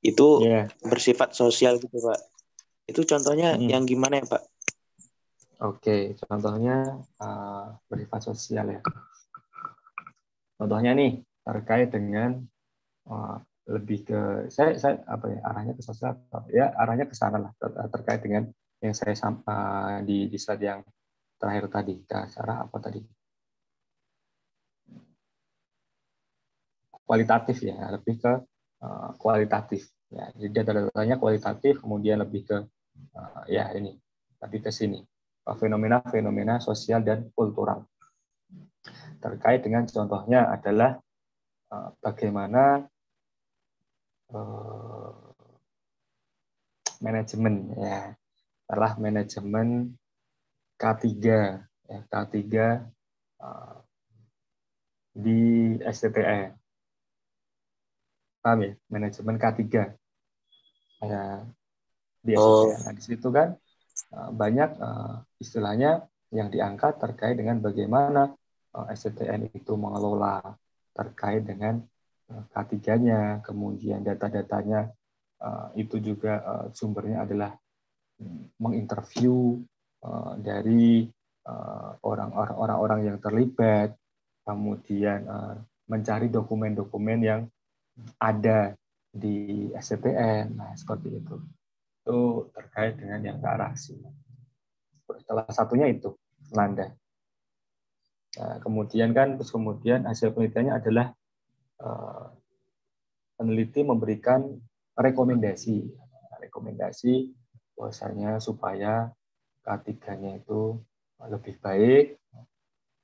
itu Yeah. bersifat sosial gitu, Pak. Itu contohnya yang gimana ya, Pak? Oke, contohnya bersifat sosial ya. Contohnya nih terkait dengan lebih ke saya arahnya ke sosial ya, arahnya ke sana lah, terkait dengan yang saya di slide yang terakhir tadi. Ke arah apa tadi? Kualitatif ya, lebih ke kualitatif ya. Jadi data-datanya kualitatif, kemudian lebih ke ya ini tadi ke sini, fenomena-fenomena sosial dan kultural. Terkait dengan contohnya adalah bagaimana manajemen ya, adalah manajemen K3 ya, K3 di STTN. Paham ya? Manajemen K3 ya, di STTN. Nah, di situ kan banyak istilahnya yang diangkat terkait dengan bagaimana STTN itu mengelola terkait dengan K3-nya, kemudian data-datanya itu juga sumbernya adalah menginterview dari orang-orang yang terlibat, kemudian mencari dokumen-dokumen yang ada di SCTN. Nah, seperti itu. Itu terkait dengan yang ke arah sini. Salah satunya itu Landa. Nah, kemudian hasil penelitiannya adalah peneliti memberikan rekomendasi bahwasanya supaya K3-nya itu lebih baik,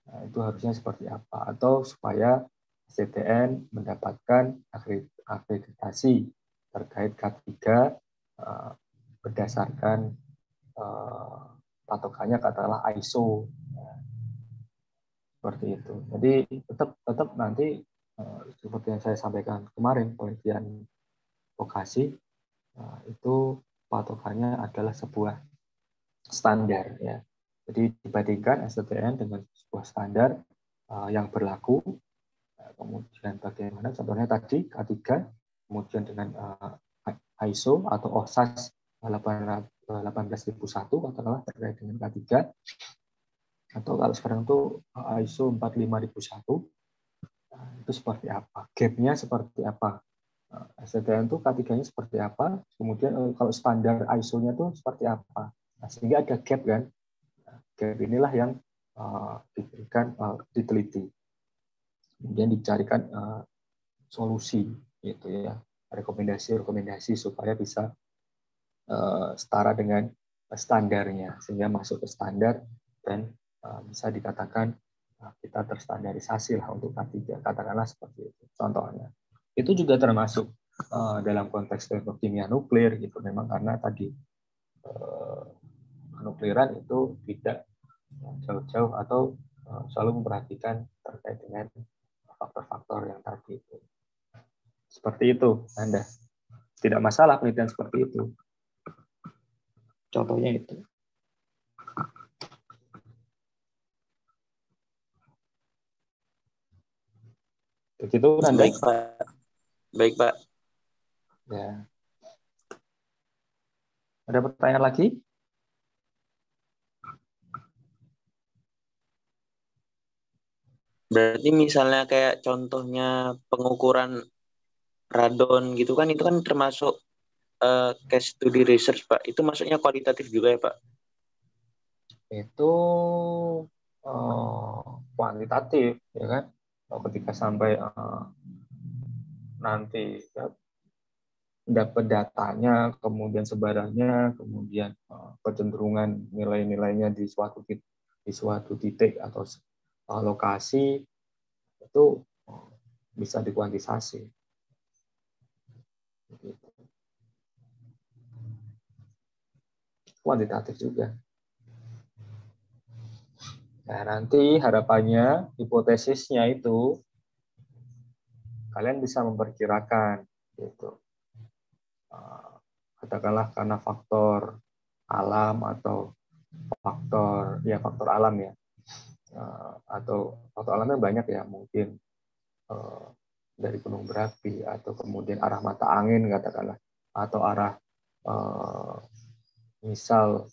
nah, itu harusnya seperti apa, atau supaya SCTN mendapatkan akreditasi terkait K3 berdasarkan patokannya katakanlah ISO, seperti itu. Jadi tetap nanti seperti yang saya sampaikan kemarin, penelitian vokasi itu patokannya adalah sebuah standar ya. Jadi dibandingkan STTN dengan sebuah standar yang berlaku, kemudian bagaimana contohnya tadi K3, kemudian dengan ISO atau OHSAS 18001 katakanlah terkait dengan K3, atau kalau sekarang tuh ISO 45001, itu seperti apa, gap-nya seperti apa, STTN itu K3-nya seperti apa, kemudian kalau standar ISO-nya tuh seperti apa. Nah, sehingga ada gap kan. Gap inilah yang diberikan diteliti. Kemudian dicarikan solusi gitu ya. Rekomendasi supaya bisa setara dengan standarnya, sehingga masuk ke standar dan bisa dikatakan kita terstandarisasi lah untuk K3, katakanlah seperti itu contohnya. Itu juga termasuk dalam konteks teknik kimia nuklir gitu, memang karena tadi nukliran itu tidak jauh-jauh atau selalu memperhatikan terkait dengan faktor-faktor yang tadi itu. Seperti itu, Anda. Tidak masalah penelitian seperti itu. Contohnya itu. Begitu, Anda? Baik, Pak. Baik, Pak. Ya. Ada pertanyaan lagi? Berarti misalnya kayak contohnya pengukuran radon gitu kan, itu kan termasuk case study research, Pak. Itu maksudnya kualitatif juga ya, Pak? Itu kuantitatif, ya kan? Ketika sampai nanti ya, dapat datanya, kemudian sebarannya, kemudian kecenderungan nilai-nilainya di suatu titik atau lokasi itu bisa dikuantisasi. Kuantitatif juga. Nah, nanti harapannya hipotesisnya itu kalian bisa memperkirakan gitu. Katakanlah karena faktor alam atau faktor alam ya. Atau faktor alamnya banyak ya, mungkin dari gunung berapi atau kemudian arah mata angin katakanlah, atau arah misal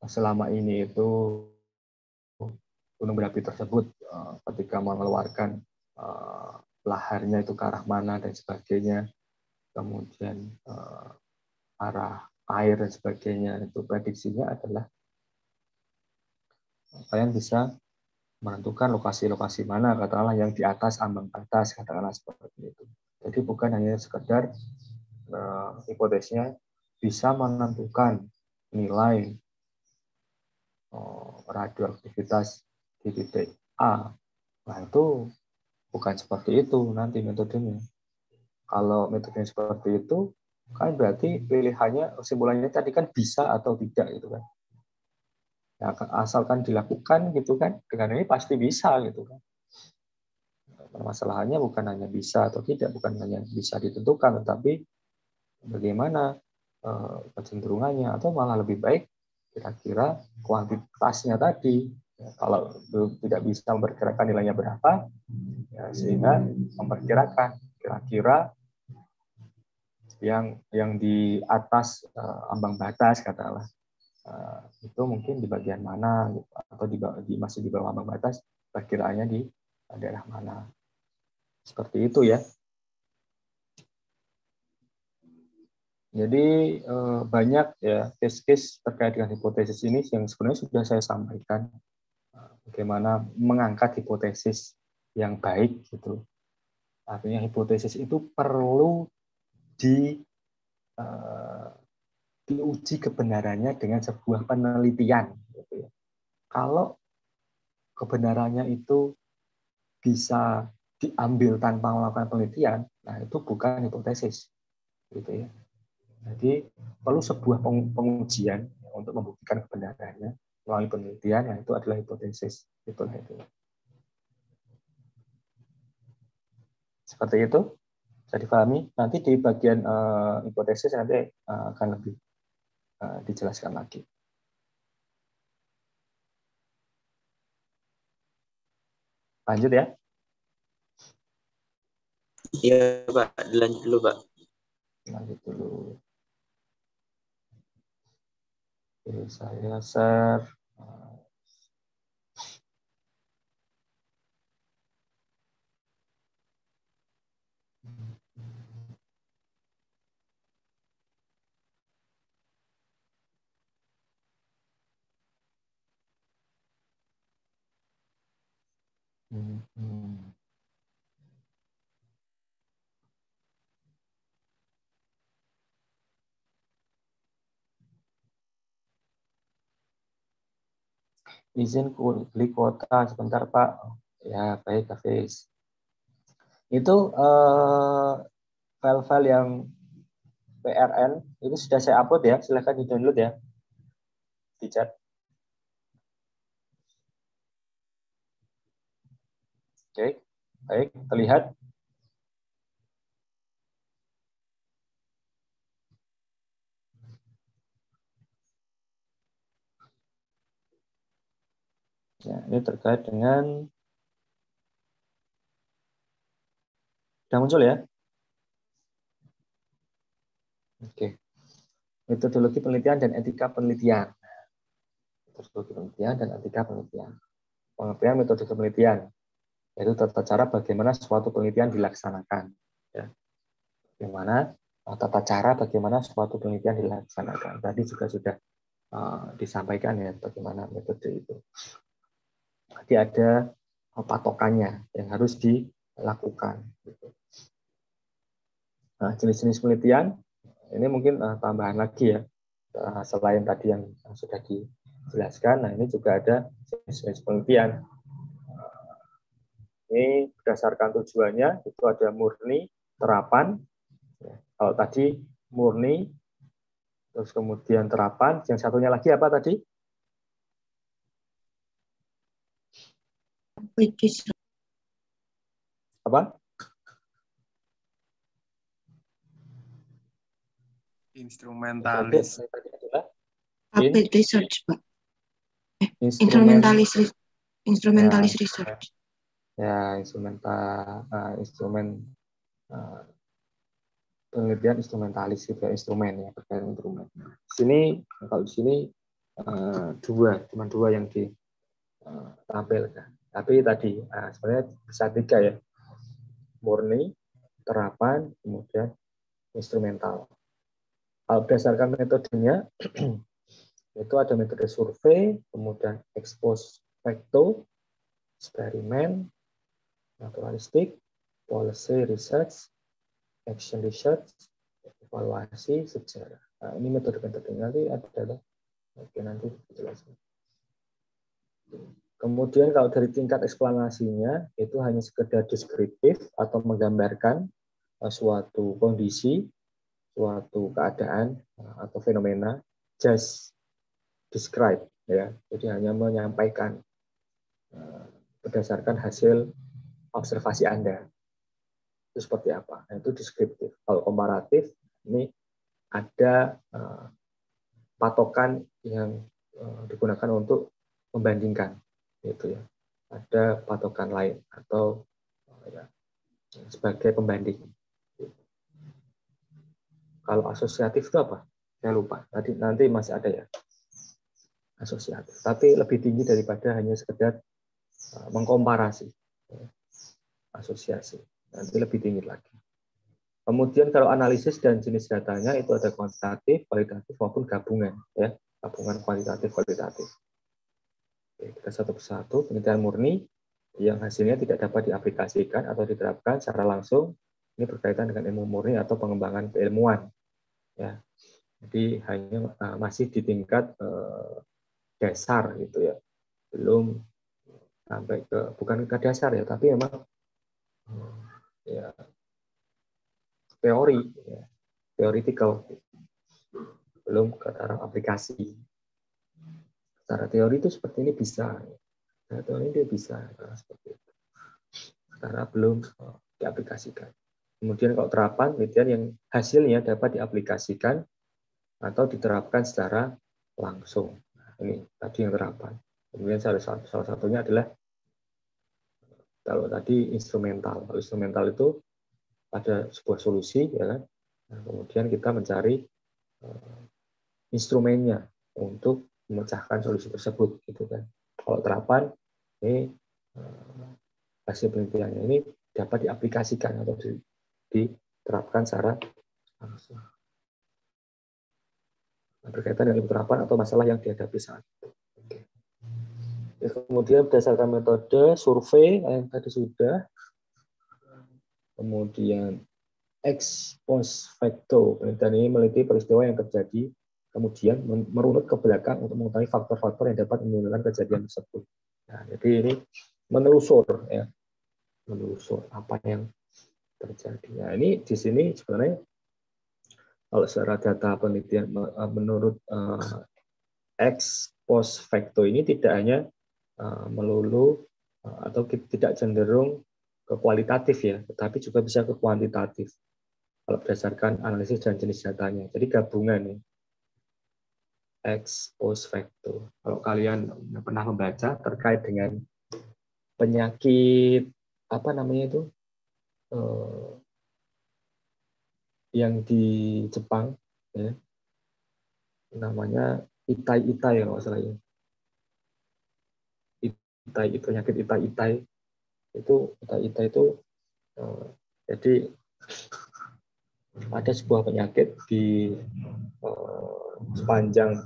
selama ini itu gunung berapi tersebut ketika mengeluarkan laharnya itu ke arah mana dan sebagainya, kemudian arah air dan sebagainya, itu prediksinya adalah kalian bisa menentukan lokasi-lokasi mana katakanlah yang di atas ambang batas, katakanlah seperti itu. Jadi bukan hanya sekedar hipotesisnya bisa menentukan nilai radioaktivitas di titik A. Nah, itu bukan seperti itu nanti metodenya. Kalau metodenya seperti itu, kan berarti pilihannya, kesimpulannya tadi kan bisa atau tidak gitu kan. Ya, asalkan dilakukan gitu kan, dengan ini pasti bisa gitu kan. Permasalahannya bukan hanya bisa atau tidak, bukan hanya bisa ditentukan, tetapi bagaimana kecenderungannya, atau malah lebih baik kira-kira kuantitasnya tadi. Ya, kalau tidak bisa memperkirakan nilainya berapa, ya, sehingga memperkirakan kira-kira yang di atas ambang batas katakanlah itu mungkin di bagian mana gitu, atau masih di bawah ambang batas, perkiraannya di daerah mana. Seperti itu ya. Jadi banyak ya case-case terkait dengan hipotesis ini yang sebenarnya sudah saya sampaikan. Bagaimana mengangkat hipotesis yang baik gitu. Artinya hipotesis itu perlu diuji kebenarannya dengan sebuah penelitian. Gitu ya. Kalau kebenarannya itu bisa diambil tanpa melakukan penelitian, nah itu bukan hipotesis. Gitu ya. Jadi perlu sebuah pengujian untuk membuktikan kebenarannya melalui penelitian, yang itu adalah hipotesis. Itulah itu. Seperti itu, bisa dipahami. Nanti di bagian hipotesis nanti akan lebih dijelaskan lagi. Lanjut ya. Iya, Pak. Dilanjut dulu, Pak. Lanjut dulu. Oke, saya share. Izin beli kuota sebentar Pak. Ya baik Hafiz. Itu file-file yang PRN itu sudah saya upload ya. Silahkan di download ya di chat. Oke, baik terlihat. Ya, ini terkait dengan sudah muncul ya. Oke. Metodologi penelitian dan etika penelitian. Metodologi penelitian dan etika penelitian. Pengertian metode penelitian, yaitu tata cara bagaimana suatu penelitian dilaksanakan. Ya. Bagaimana tata cara bagaimana suatu penelitian dilaksanakan. Tadi juga sudah disampaikan ya bagaimana metode itu. Jadi ada patokannya yang harus dilakukan. Nah, jenis-jenis penelitian ini mungkin tambahan lagi ya, selain tadi yang sudah dijelaskan. Nah, ini juga ada jenis-jenis penelitian. Ini berdasarkan tujuannya itu ada murni, terapan. Kalau tadi murni, terus kemudian terapan, yang satunya lagi apa tadi? Apa? Instrumentalis. Applied research, Pak. Instrumen, Instrumentalis research. Ya, penelitian instrumentalis juga instrumen ya, berkaitan instrumen. Di sini kalau di sini cuma dua yang ditampilkan. Tapi tadi sebenarnya bisa 3 ya, murni, terapan, kemudian instrumental. Kalau berdasarkan metodenya itu ada metode survei, kemudian expose facto, eksperimen, naturalistik, policy research, action research, evaluasi, sejarah. Nah, ini metode-metodenya nanti adalah nanti dijelaskan. Kemudian kalau dari tingkat eksplanasinya itu hanya sekedar deskriptif atau menggambarkan suatu kondisi, suatu keadaan atau fenomena, just describe ya. Jadi hanya menyampaikan berdasarkan hasil observasi Anda. Itu seperti apa? Nah, itu deskriptif. Kalau komparatif, ini ada patokan yang digunakan untuk membandingkan, gitu ya. Ada patokan lain atau ya, sebagai pembanding. Kalau asosiatif itu apa? Saya lupa. Nanti masih ada ya asosiatif. Tapi lebih tinggi daripada hanya sekedar mengkomparasi. Asosiasi. Nanti lebih tinggi lagi. Kemudian kalau analisis dan jenis datanya itu ada kuantitatif, kualitatif maupun gabungan ya, gabungan kualitatif kualitatif. Oke, kita satu persatu. Penelitian murni yang hasilnya tidak dapat diaplikasikan atau diterapkan secara langsung, ini berkaitan dengan ilmu murni atau pengembangan keilmuan ya. Jadi hanya masih di tingkat dasar gitu ya, belum sampai ke bukan ke dasar ya, tapi memang ya teori ya, theoretical, belum ke taraf aplikasi. Secara teori itu seperti ini bisa, secara teori dia bisa seperti itu, karena belum diaplikasikan. Kemudian kalau terapan, penelitian yang hasilnya dapat diaplikasikan atau diterapkan secara langsung. Nah, ini tadi yang terapan. Kemudian salah satunya adalah kalau tadi instrumental. Kalau instrumental itu ada sebuah solusi, ya kan? Nah, kemudian kita mencari instrumennya untuk memecahkan solusi tersebut, gitu kan. Kalau terapan, ini hasil penelitiannya ini dapat diaplikasikan atau diterapkan secara langsung. Berkaitan dengan terapan atau masalah yang dihadapi saat itu. Oke. Ya, kemudian berdasarkan metode survei yang tadi sudah, kemudian ex post facto, penelitian ini meliti peristiwa yang terjadi, kemudian merunut ke belakang untuk mengetahui faktor-faktor yang dapat menimbulkan kejadian tersebut. Nah, jadi ini menelusur ya, menelusur apa yang terjadi. Nah, ini di sini sebenarnya kalau secara data penelitian menurut ex post facto ini tidak hanya melulu atau tidak cenderung ke kualitatif ya, tetapi juga bisa ke kuantitatif kalau berdasarkan analisis dan jenis datanya. Jadi gabungan ya, ex post facto. Kalau kalian pernah membaca terkait dengan penyakit apa namanya itu yang di Jepang ya, namanya itai-itai kalau salah ya. Itai itu penyakit itai-itai itu jadi ada sebuah penyakit di sepanjang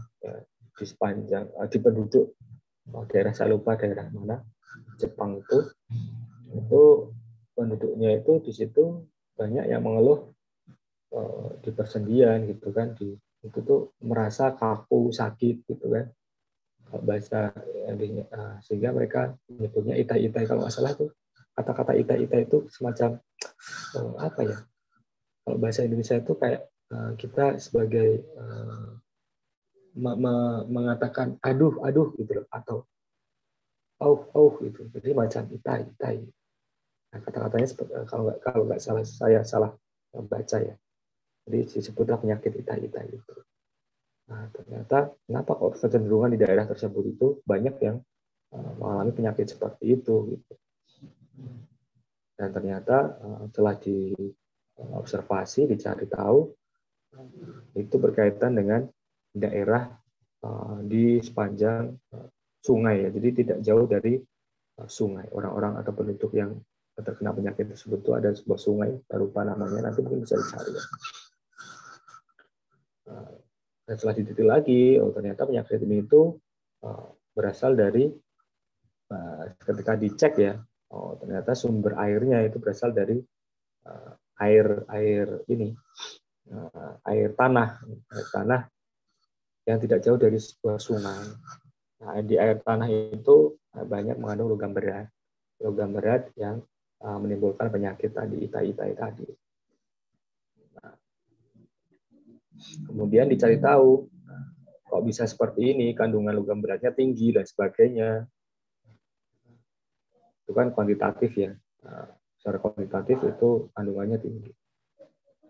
di penduduk daerah, saya lupa daerah mana Jepang itu penduduknya itu di situ banyak yang mengeluh di persendian gitu kan, itu tuh merasa kaku, sakit gitu kan, kalau bahasa sehingga mereka menyebutnya itai-itai. Kalau nggak salah tuh kata-kata itai-itai itu semacam apa ya, kalau bahasa Indonesia itu kayak kita sebagai mengatakan aduh gitu loh, atau gitu, jadi macam itai-itai. Nah, kata-katanya kalau nggak salah, saya salah baca ya, jadi disebutlah penyakit itai-itai itu. Nah, ternyata kenapa kok kecenderungan di daerah tersebut itu banyak yang mengalami penyakit seperti itu gitu. Dan ternyata setelah diobservasi, dicari tahu, itu berkaitan dengan daerah di sepanjang sungai ya. Jadi tidak jauh dari sungai. Orang-orang atau penduduk yang terkena penyakit tersebut itu ada sebuah sungai, saya lupa namanya, nanti mungkin bisa dicari ya. Dan setelah diteliti lagi, ternyata penyakit ini itu berasal dari ketika dicek ya, ternyata sumber airnya itu berasal dari air tanah yang tidak jauh dari sebuah sungai. Nah, di air tanah itu banyak mengandung logam berat yang menimbulkan penyakit tadi, itai-itai tadi. Nah, kemudian dicari tahu kok bisa seperti ini, kandungan logam beratnya tinggi dan sebagainya. Itu kan kuantitatif ya. Secara kuantitatif itu kandungannya tinggi.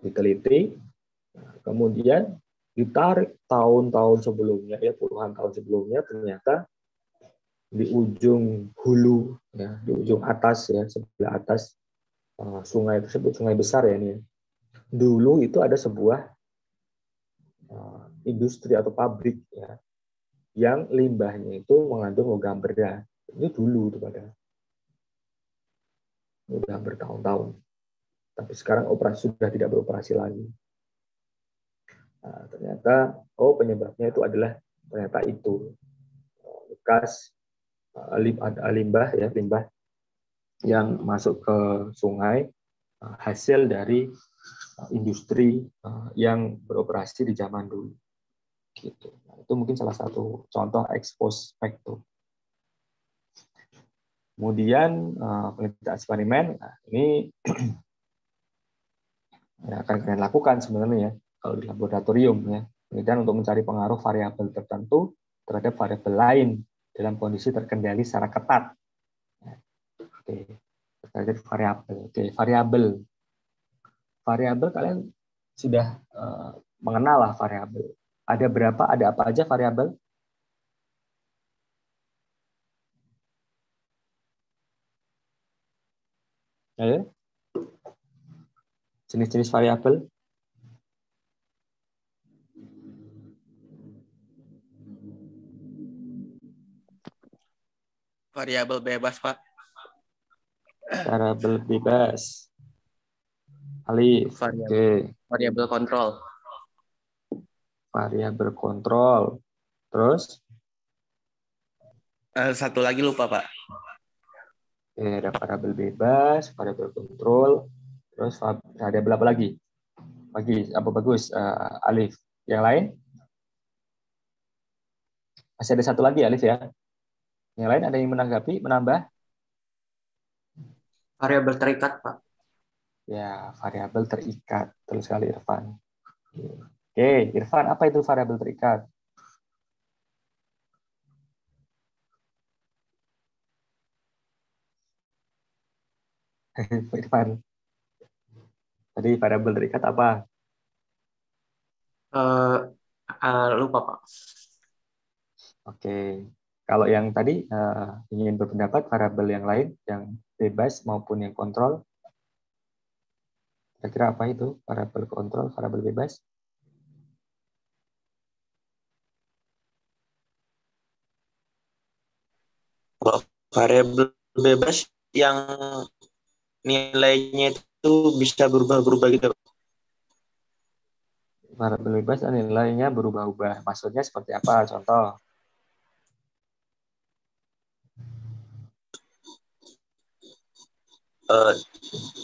Diteliti, kemudian ditarik tahun-tahun sebelumnya, ya puluhan tahun sebelumnya, ternyata di ujung hulu, ya di ujung atas ya, sebelah atas sungai tersebut, sungai besar ya ini. Dulu itu ada sebuah industri atau pabrik ya, yang limbahnya itu mengandung logam berat. Ini dulu itu pada udah bertahun-tahun. Tapi sekarang sudah tidak beroperasi lagi. Nah, ternyata penyebabnya itu adalah ternyata itu bekas limbah yang masuk ke sungai hasil dari industri yang beroperasi di zaman dulu. Gitu. Nah, itu mungkin salah satu contoh ex post facto. Kemudian penelitian eksperimen, nah, ini yang akan kalian lakukan sebenarnya ya, kalau di laboratorium ya, penelitian untuk mencari pengaruh variabel tertentu terhadap variabel lain dalam kondisi terkendali secara ketat. Oke, terhadap variabel. Oke, variabel kalian sudah mengenal lah variabel. Ada berapa? Ada apa aja variabel? Ayo. Jenis-jenis variabel. Variabel bebas, Pak. Variabel bebas. Alif. Oke. Variabel kontrol. Variabel kontrol. Terus? Satu lagi lupa, Pak. Oke, ada variabel bebas, variabel kontrol. Terus variabel apa lagi? Bagus? Alif. Yang lain? Masih ada satu lagi, Alif ya. Yang lain ada yang menambah? Variabel terikat, Pak. Ya, variabel terikat. Terus sekali Irfan. Oke, Irfan, apa itu variabel terikat? Irfan. Tadi variabel terikat apa? Lupa, Pak. Oke. Kalau yang tadi ingin berpendapat variabel yang lain, yang bebas maupun yang kontrol, kira-kira apa itu? Variabel kontrol, variabel bebas? Kalau variabel bebas yang nilainya itu bisa berubah-berubah gitu. Variabel bebas nilainya berubah-ubah. Maksudnya seperti apa? Contoh. Eh,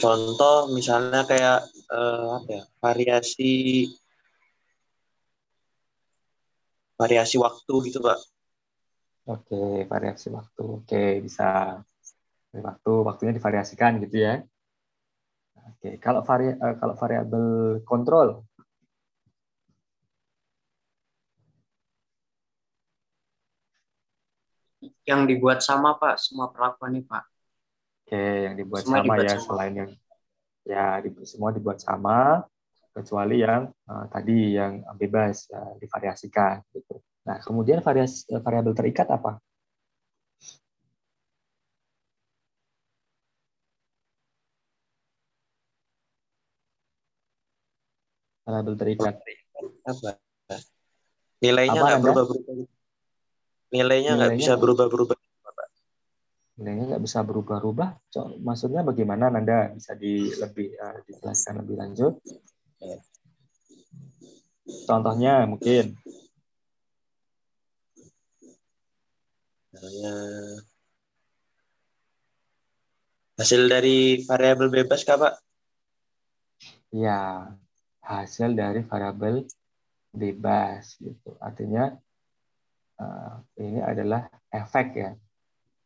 contoh misalnya kayak apa ya? Variasi waktu gitu, Pak. Oke, variasi waktu. Oke, bisa. Waktunya divariasikan gitu ya. Oke, kalau variabel kontrol. Yang dibuat sama Pak, semua perlakuannya Pak. Oke, yang dibuat Semua sama dibuat ya, sama. selain yang semua dibuat sama, kecuali yang tadi yang bebas divariasikan gitu. Nah, kemudian variabel terikat apa? Variabel terikat. Apa? Nilainya Apa nggak Anda? berubah-berubah. Nilainya nggak Nilainya bisa berubah-berubah. nilainya nggak bisa berubah-ubah. Maksudnya bagaimana? Anda bisa dijelaskan lebih lanjut? Contohnya mungkin. Misalnya hasil dari variabel bebas, Kak, Pak? Ya, hasil dari variabel bebas gitu. Artinya ini adalah efek ya.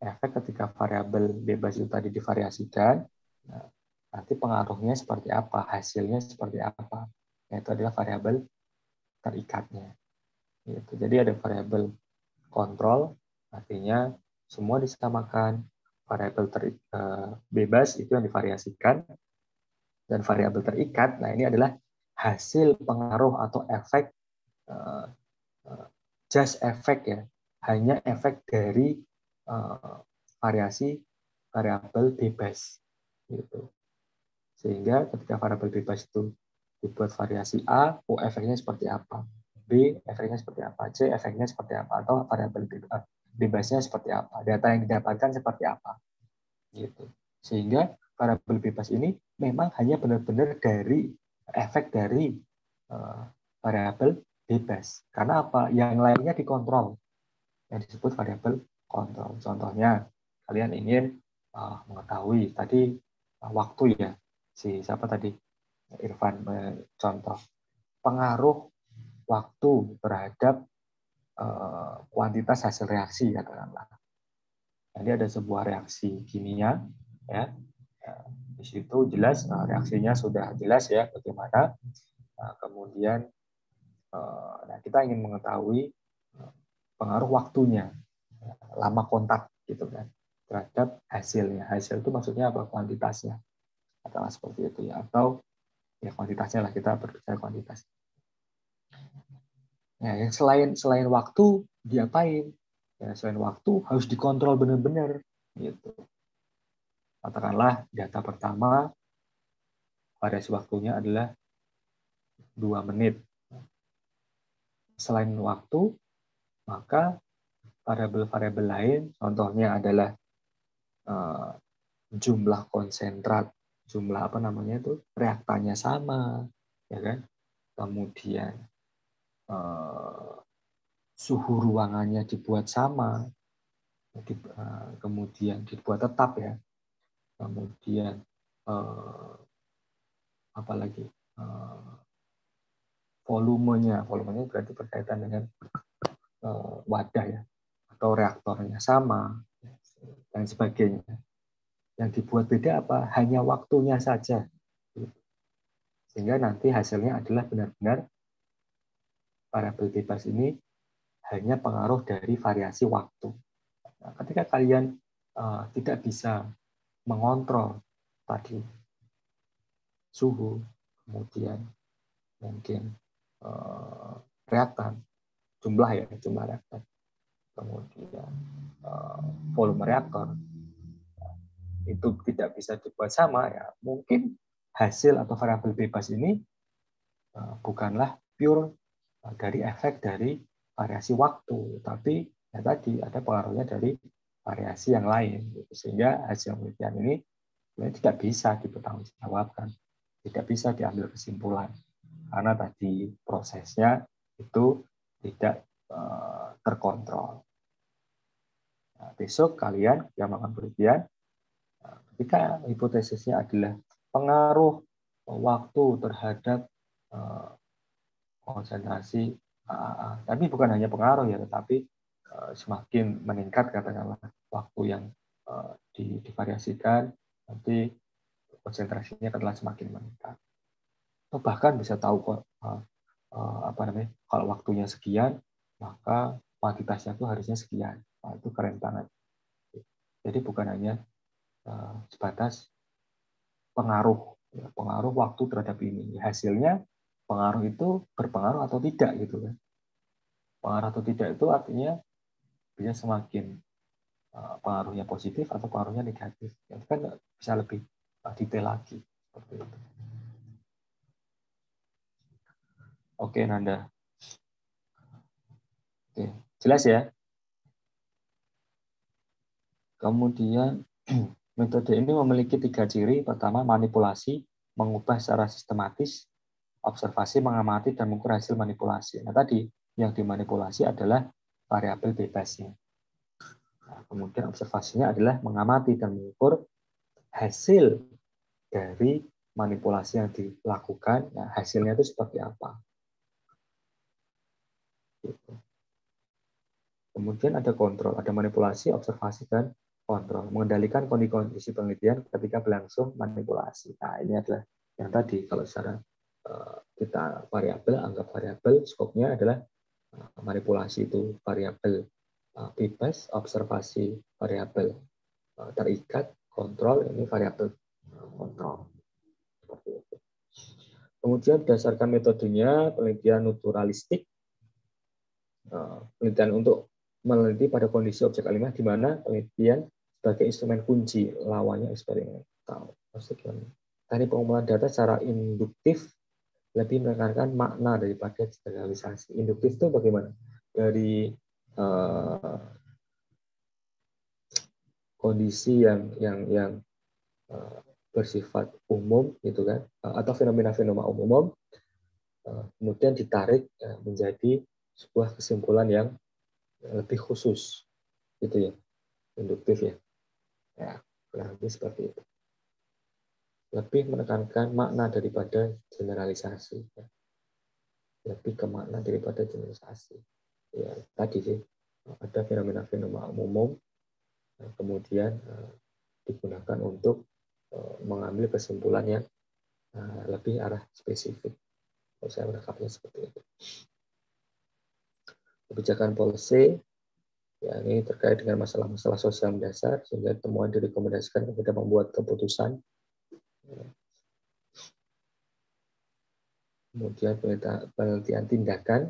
Efek ketika variabel bebas itu tadi divariasikan, nah, nanti pengaruhnya seperti apa, hasilnya seperti apa. Yaitu adalah variabel terikatnya. Gitu. Jadi ada variabel kontrol, artinya semua disamakan. Variabel bebas itu yang divariasikan, dan variabel terikat, nah ini adalah hasil pengaruh atau efek, uh, just efek ya, hanya efek dari variasi variabel bebas gitu. Sehingga ketika variabel bebas itu dibuat variasi A, O efeknya seperti apa, B efeknya seperti apa, C efeknya seperti apa, atau variabel bebasnya seperti apa, data yang didapatkan seperti apa gitu. Sehingga variabel bebas ini memang hanya benar-benar dari efek dari variabel bebas. Karena apa? Yang lainnya dikontrol, yang disebut variabel kontrol. Contohnya, kalian ingin mengetahui tadi waktu ya, siapa tadi, Irfan contoh pengaruh waktu terhadap kuantitas hasil reaksi katakanlah. Jadi ada sebuah reaksi kimia ya. Di situ jelas reaksinya sudah jelas ya bagaimana. Kemudian kita ingin mengetahui pengaruh waktunya, lama kontak gitu kan terhadap hasilnya. Hasil itu maksudnya apa? Kuantitasnya. Katakanlah seperti itu ya. Atau ya kuantitasnya lah, kita berbicara kuantitas. Nah, yang selain waktu diapain? Ya, selain waktu harus dikontrol benar-benar gitu. Katakanlah data pertama variasi waktunya adalah 2 menit. Selain waktu, maka variabel-variabel lain, contohnya adalah jumlah konsentrat, jumlah apa namanya itu, reaktannya sama, ya kan? Kemudian suhu ruangannya dibuat sama, kemudian dibuat tetap ya, kemudian apalagi volumenya berarti berkaitan dengan wadah ya, atau reaktornya sama dan sebagainya. Yang dibuat beda apa? Hanya waktunya saja. Sehingga nanti hasilnya adalah benar-benar variabel bebas ini hanya pengaruh dari variasi waktu. Nah, ketika kalian tidak bisa mengontrol tadi suhu, kemudian mungkin reaktan, jumlah reaktan, kemudian volume reaktor, itu tidak bisa dibuat sama, ya mungkin hasil atau variabel bebas ini bukanlah pure dari efek dari variasi waktu, tapi ya tadi ada pengaruhnya dari variasi yang lain, sehingga hasil penelitian ini tidak bisa dipertanggungjawabkan, tidak bisa diambil kesimpulan karena tadi prosesnya itu tidak terkontrol. Nah, besok kalian yang melakukan penelitian, ketika hipotesisnya adalah pengaruh waktu terhadap konsentrasi AAA, tapi bukan hanya pengaruh ya, tetapi semakin meningkat katakanlah waktu yang divariasikan, nanti konsentrasinya adalah semakin meningkat. Atau bahkan bisa tahu kalau waktunya sekian, maka kuantitasnya itu harusnya sekian. Nah, itu keren banget. Jadi bukan hanya sebatas pengaruh waktu terhadap ini. Hasilnya pengaruh itu berpengaruh atau tidak gitu kan. Pengaruh atau tidak itu artinya bisa semakin pengaruhnya positif atau pengaruhnya negatif. Itu kan bisa lebih detail lagi seperti itu. Oke, Nanda. Oke, jelas ya? Kemudian metode ini memiliki 3 ciri. Pertama, manipulasi, mengubah secara sistematis, observasi, mengamati, dan mengukur hasil manipulasi. Nah, tadi yang dimanipulasi adalah variabel bebasnya. Nah, kemudian observasinya adalah mengamati dan mengukur hasil dari manipulasi yang dilakukan. Nah, hasilnya itu seperti apa. Kemudian ada kontrol, ada manipulasi, observasi, dan kontrol. Mengendalikan kondisi penelitian ketika berlangsung manipulasi. Nah, ini adalah yang tadi, kalau secara kita variabel, anggap variabel, skopnya adalah manipulasi itu variabel bebas, observasi variabel terikat, kontrol, ini variabel kontrol. Seperti itu. Kemudian berdasarkan metodenya, penelitian naturalistik, penelitian untuk meneliti pada kondisi objek alamiah di mana penelitian sebagai instrumen kunci, lawannya eksperimental. Maksudnya, tadi pengumpulan data secara induktif lebih menekankan makna daripada generalisasi. Induktif itu bagaimana? Dari kondisi yang bersifat umum, gitu kan, atau fenomena-fenomena umum, kemudian ditarik menjadi sebuah kesimpulan yang lebih khusus, gitu ya, induktif ya. Ya, kurang lebih seperti itu. Lebih menekankan makna daripada generalisasi. Ya. Lebih ke makna daripada generalisasi. Ya, tadi sih ada fenomena-fenomena umum, kemudian digunakan untuk mengambil kesimpulan yang lebih arah spesifik. Kalau saya menangkapnya seperti itu. Kebijakan policy, ya, ini terkait dengan masalah-masalah sosial mendasar, sehingga temuan direkomendasikan kepada membuat keputusan. Kemudian penelitian tindakan,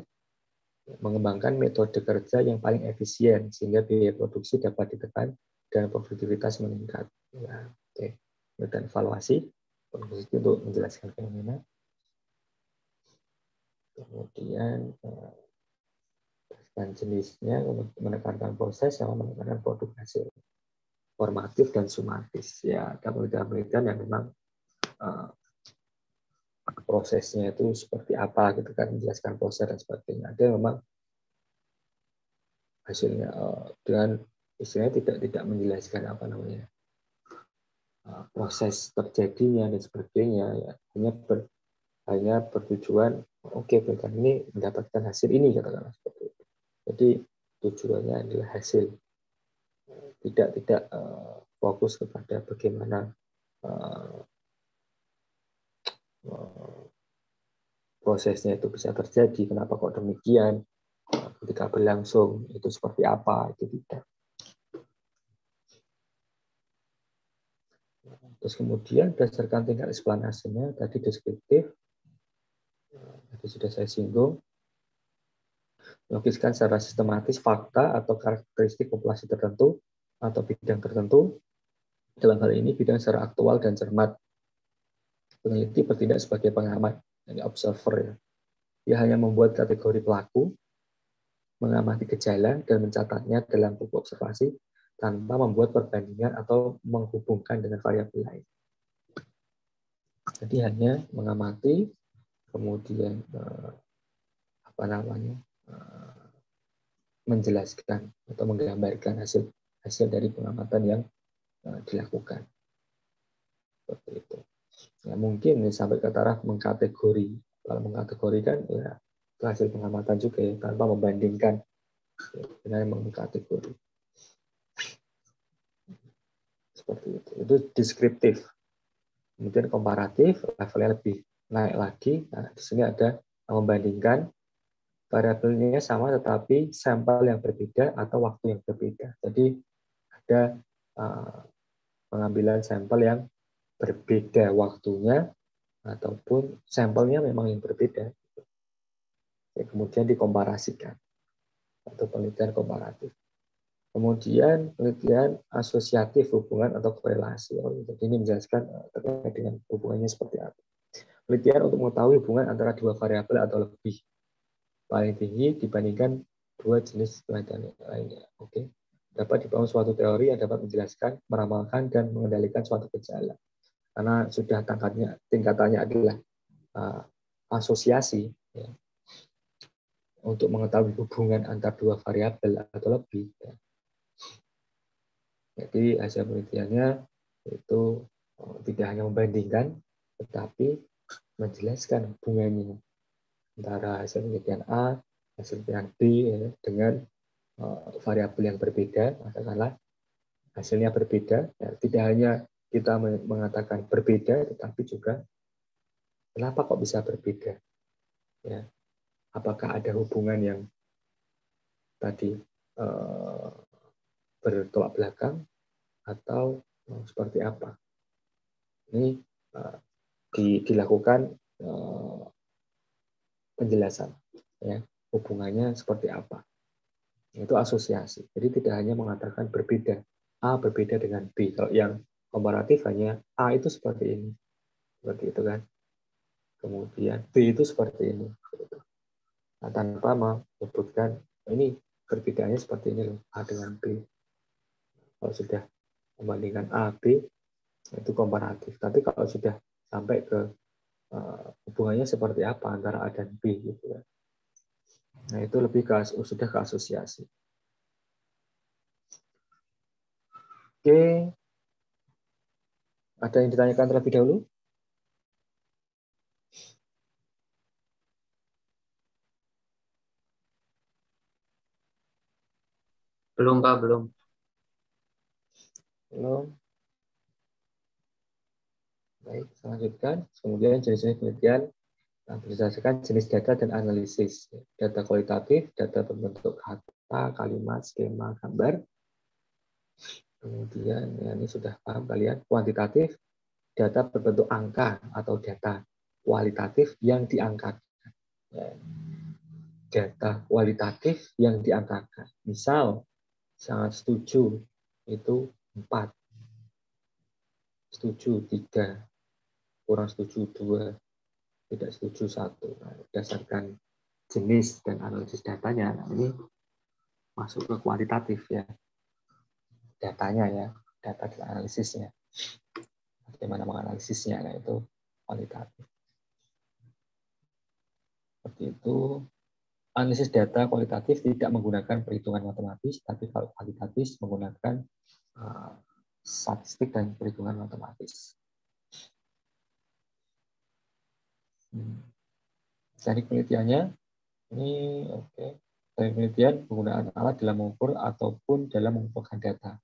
mengembangkan metode kerja yang paling efisien, sehingga biaya produksi dapat ditekan dan produktivitas meningkat. Ya, oke. Dan evaluasi, produksi untuk menjelaskan fenomena. Kemudian dan jenisnya, menekankan proses sama menekankan produk hasil, formatif dan sumatis. Ya, ada penelitian-penelitian yang memang prosesnya itu seperti apa, gitu kan, menjelaskan proses dan sebagainya. Ada memang hasilnya dengan istilahnya tidak menjelaskan apa namanya proses terjadinya dan sebagainya. Ya, hanya bertujuan, oke, penelitian ini mendapatkan hasil ini, katakanlah seperti itu. Jadi tujuannya adalah hasil, tidak fokus kepada bagaimana prosesnya itu bisa terjadi, kenapa kok demikian, ketika berlangsung itu seperti apa, itu tidak. Terus kemudian berdasarkan tingkat eksplanasinya, tadi deskriptif, tadi sudah saya singgung, logiskan secara sistematis fakta atau karakteristik populasi tertentu atau bidang tertentu. Dalam hal ini bidang secara aktual dan cermat. Peneliti bertindak sebagai pengamat, yani observer. Ya. Dia hanya membuat kategori pelaku, mengamati gejala dan mencatatnya dalam buku observasi tanpa membuat perbandingan atau menghubungkan dengan variabel lain. Jadi hanya mengamati, kemudian menjelaskan atau menggambarkan hasil dari pengamatan yang dilakukan. Seperti itu. Ya, mungkin sampai ke taraf mengkategori. Kalau mengkategorikan ya itu hasil pengamatan juga ya, tanpa membandingkan, dengan mengkategori. Seperti itu. Itu deskriptif. Kemudian komparatif, levelnya lebih naik lagi. Nah, di sini ada membandingkan variabelnya sama tetapi sampel yang berbeda atau waktu yang berbeda. Jadi ada pengambilan sampel yang berbeda waktunya ataupun sampelnya memang yang berbeda. Ya, kemudian dikomparasikan atau penelitian komparatif. Kemudian penelitian asosiatif hubungan atau korelasi. Jadi ini menjelaskan terkait dengan hubungannya seperti apa. Penelitian untuk mengetahui hubungan antara dua variabel atau lebih paling tinggi dibandingkan dua jenis penelitian lainnya. Oke. Dapat dibangun suatu teori yang dapat menjelaskan, meramalkan, dan mengendalikan suatu gejala. Karena sudah tingkatannya adalah asosiasi, ya, untuk mengetahui hubungan antar dua variabel atau lebih. Ya. Jadi hasil penelitiannya itu tidak hanya membandingkan, tetapi menjelaskan hubungannya antara hasil penelitian A, hasil penelitian B ya, dengan variabel yang berbeda, katakanlah hasilnya berbeda. Ya, tidak hanya kita mengatakan berbeda, tetapi juga kenapa kok bisa berbeda? Ya, apakah ada hubungan yang tadi bertolak belakang atau seperti apa? Ini dilakukan penjelasan, ya, hubungannya seperti apa. Itu asosiasi. Jadi tidak hanya mengatakan berbeda, A berbeda dengan B. Kalau yang komparatif hanya A itu seperti ini, seperti itu kan. Kemudian B itu seperti ini, nah, tanpa menyebutkan ini perbedaannya seperti ini loh, A dengan B. Kalau sudah membandingkan A, B itu komparatif. Tapi kalau sudah sampai ke hubungannya seperti apa antara A dan B gitu kan. Nah, itu lebih sudah ke asosiasi. Oke. Ada yang ditanyakan terlebih dahulu? Belum, Pak, belum. Belum. Baik, saya lanjutkan. Kemudian jenis-jenis penelitian berdasarkan jenis data dan analisis. Data kualitatif, data berbentuk kata, kalimat, skema, gambar. Kemudian ya, ini sudah paham kalian. Kuantitatif, data berbentuk angka atau data kualitatif yang diangkat. Ya, data kualitatif yang diangkat. Misal, sangat setuju itu 4, setuju 3, kurang setuju 2, tidak setuju 1. Nah, berdasarkan jenis dan analisis datanya, nah ini masuk ke kualitatif ya, datanya ya, data dan analisisnya. Bagaimana menganalisisnya, nah itu kualitatif. Seperti itu. Analisis data kualitatif tidak menggunakan perhitungan matematis, tapi kalau kualitatif menggunakan statistik dan perhitungan matematis. Teknik penelitiannya ini oke. Teknik penelitian penggunaan alat dalam mengukur ataupun dalam mengumpulkan data.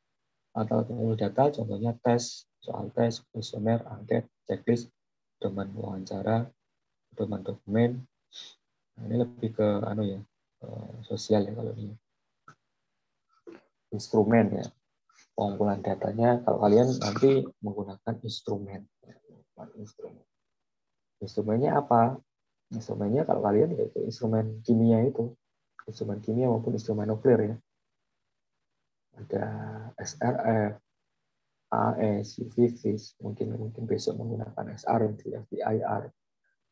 Alat mengukur data contohnya tes, soal tes, kuesioner, angket, checklist, pedoman wawancara, pedoman dokumen. Nah, ini lebih ke sosial ya kalau ini. Instrumen ya. Pengumpulan datanya kalau kalian nanti menggunakan instrumen. Instrumennya apa? Instrumennya kalau kalian yaitu instrumen kimia itu. Instrumen kimia maupun instrumen nuklir ya. Ada SRF, AS, UV-Vis, mungkin besok menggunakan SRF, FTIR,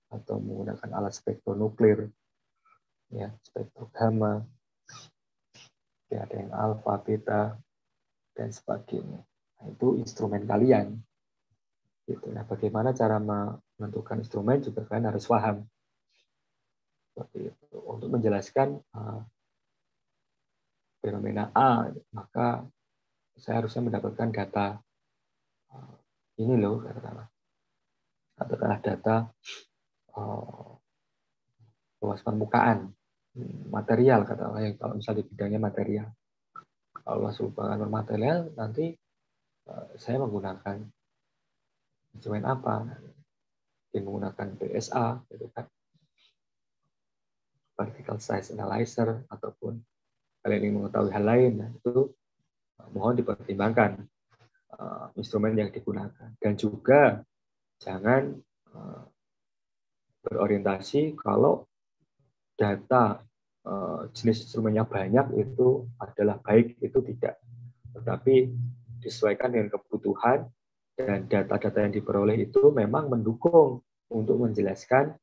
atau menggunakan alat spektronuklir, ya, spektrum gamma, ya, ada yang alfa, beta, dan sebagainya. Nah, itu instrumen kalian. Gitu. Nah, bagaimana cara menentukan instrumen juga kalian harus paham. Seperti itu. Untuk menjelaskan fenomena A, maka saya harusnya mendapatkan data ini loh, katakanlah data luas permukaan material, katakanlah yang kalau misalnya di bidangnya material. Kalau luas permukaan material, nanti saya menggunakan instrumen apa? Mungkin menggunakan PSA, gitu kan, particle size analyzer, ataupun kalian ingin mengetahui hal lain, nah, itu mohon dipertimbangkan instrumen yang digunakan. Dan juga jangan berorientasi kalau data jenis instrumennya banyak itu adalah baik, itu tidak. Tetapi disesuaikan dengan kebutuhan, dan data-data yang diperoleh itu memang mendukung untuk menjelaskan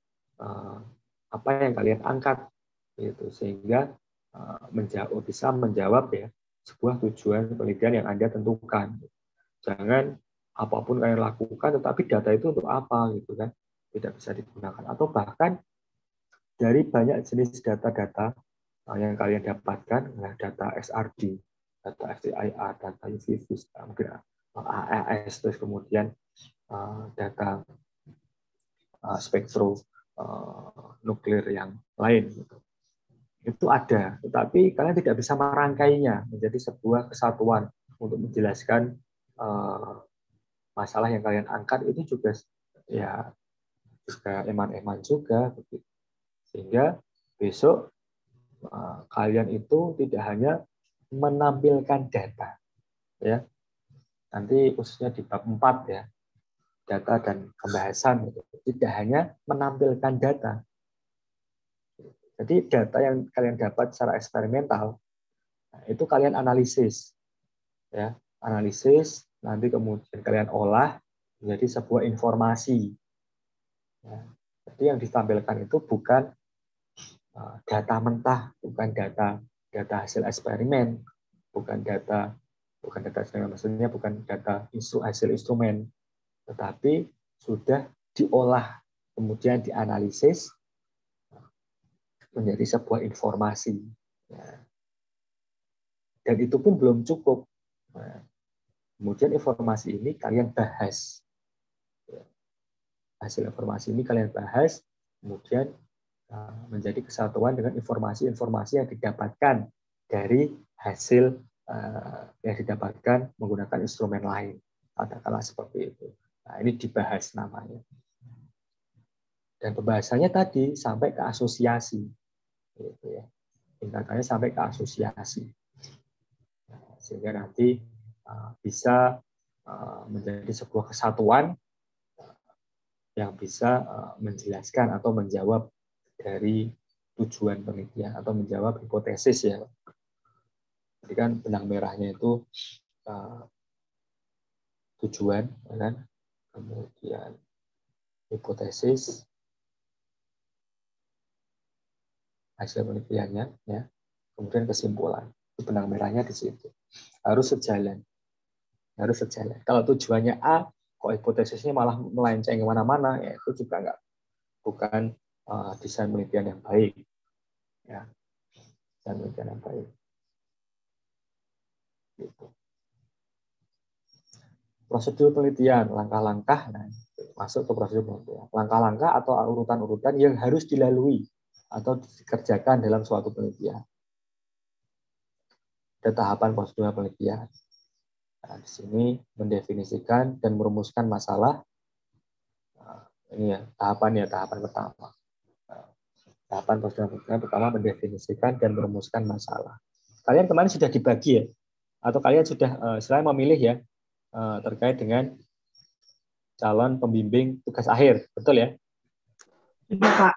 apa yang kalian angkat, gitu, sehingga bisa menjawab ya sebuah tujuan penelitian yang Anda tentukan. Jangan apapun kalian lakukan, tetapi data itu untuk apa, gitu kan, tidak bisa digunakan. Atau bahkan dari banyak jenis data-data yang kalian dapatkan, data SRD, data FTIR, data UV-Vis, AAS, terus kemudian data spektro nuklir yang lain, gitu. Itu ada, tetapi kalian tidak bisa merangkainya menjadi sebuah kesatuan untuk menjelaskan masalah yang kalian angkat. Itu juga ya juga eman-eman juga, begitu. Sehingga besok kalian itu tidak hanya menampilkan data, ya. Nanti khususnya di bab 4 ya, data dan pembahasan, gitu. Tidak hanya menampilkan data. Jadi data yang kalian dapat secara eksperimental itu kalian analisis, ya, analisis, nanti kemudian kalian olah menjadi sebuah informasi. Ya. Jadi yang ditampilkan itu bukan data mentah, bukan data hasil eksperimen, bukan data eksperimen, maksudnya bukan data hasil instrumen, tetapi sudah diolah kemudian dianalisis menjadi sebuah informasi. Ya. Dan itu pun belum cukup. Nah, kemudian informasi ini kalian bahas. Hasil informasi ini kalian bahas, kemudian menjadi kesatuan dengan informasi-informasi yang didapatkan dari hasil yang didapatkan menggunakan instrumen lain. Katakanlah seperti itu. Nah, ini dibahas namanya. Dan pembahasannya tadi sampai ke asosiasi. Gitu ya. Tingkatannya sampai ke asosiasi. Sehingga nanti bisa menjadi sebuah kesatuan yang bisa menjelaskan atau menjawab dari tujuan penelitian atau menjawab hipotesis ya. Jadi kan benang merahnya itu tujuan, ya kan? Kemudian hipotesis, hasil penelitiannya, ya, kemudian kesimpulan. Itu benang merahnya di situ. Harus sejalan. Kalau tujuannya A, kok hipotesisnya malah melenceng kemana-mana, ya itu juga bukan desain penelitian yang baik. Ya, desain penelitian yang baik. Gitu. Prosedur penelitian, langkah-langkah, nah, masuk ke prosedur penelitian. Langkah-langkah atau urutan-urutan yang harus dilalui atau dikerjakan dalam suatu penelitian. Ada tahapan prosedur penelitian. Nah, di sini mendefinisikan dan merumuskan masalah. Nah, ini ya tahapan pertama. Nah, tahapan prosedur penelitian pertama mendefinisikan dan merumuskan masalah. Kalian kemarin sudah dibagi ya, atau kalian sudah selain memilih ya terkait dengan calon pembimbing tugas akhir, betul ya? Iya, Pak.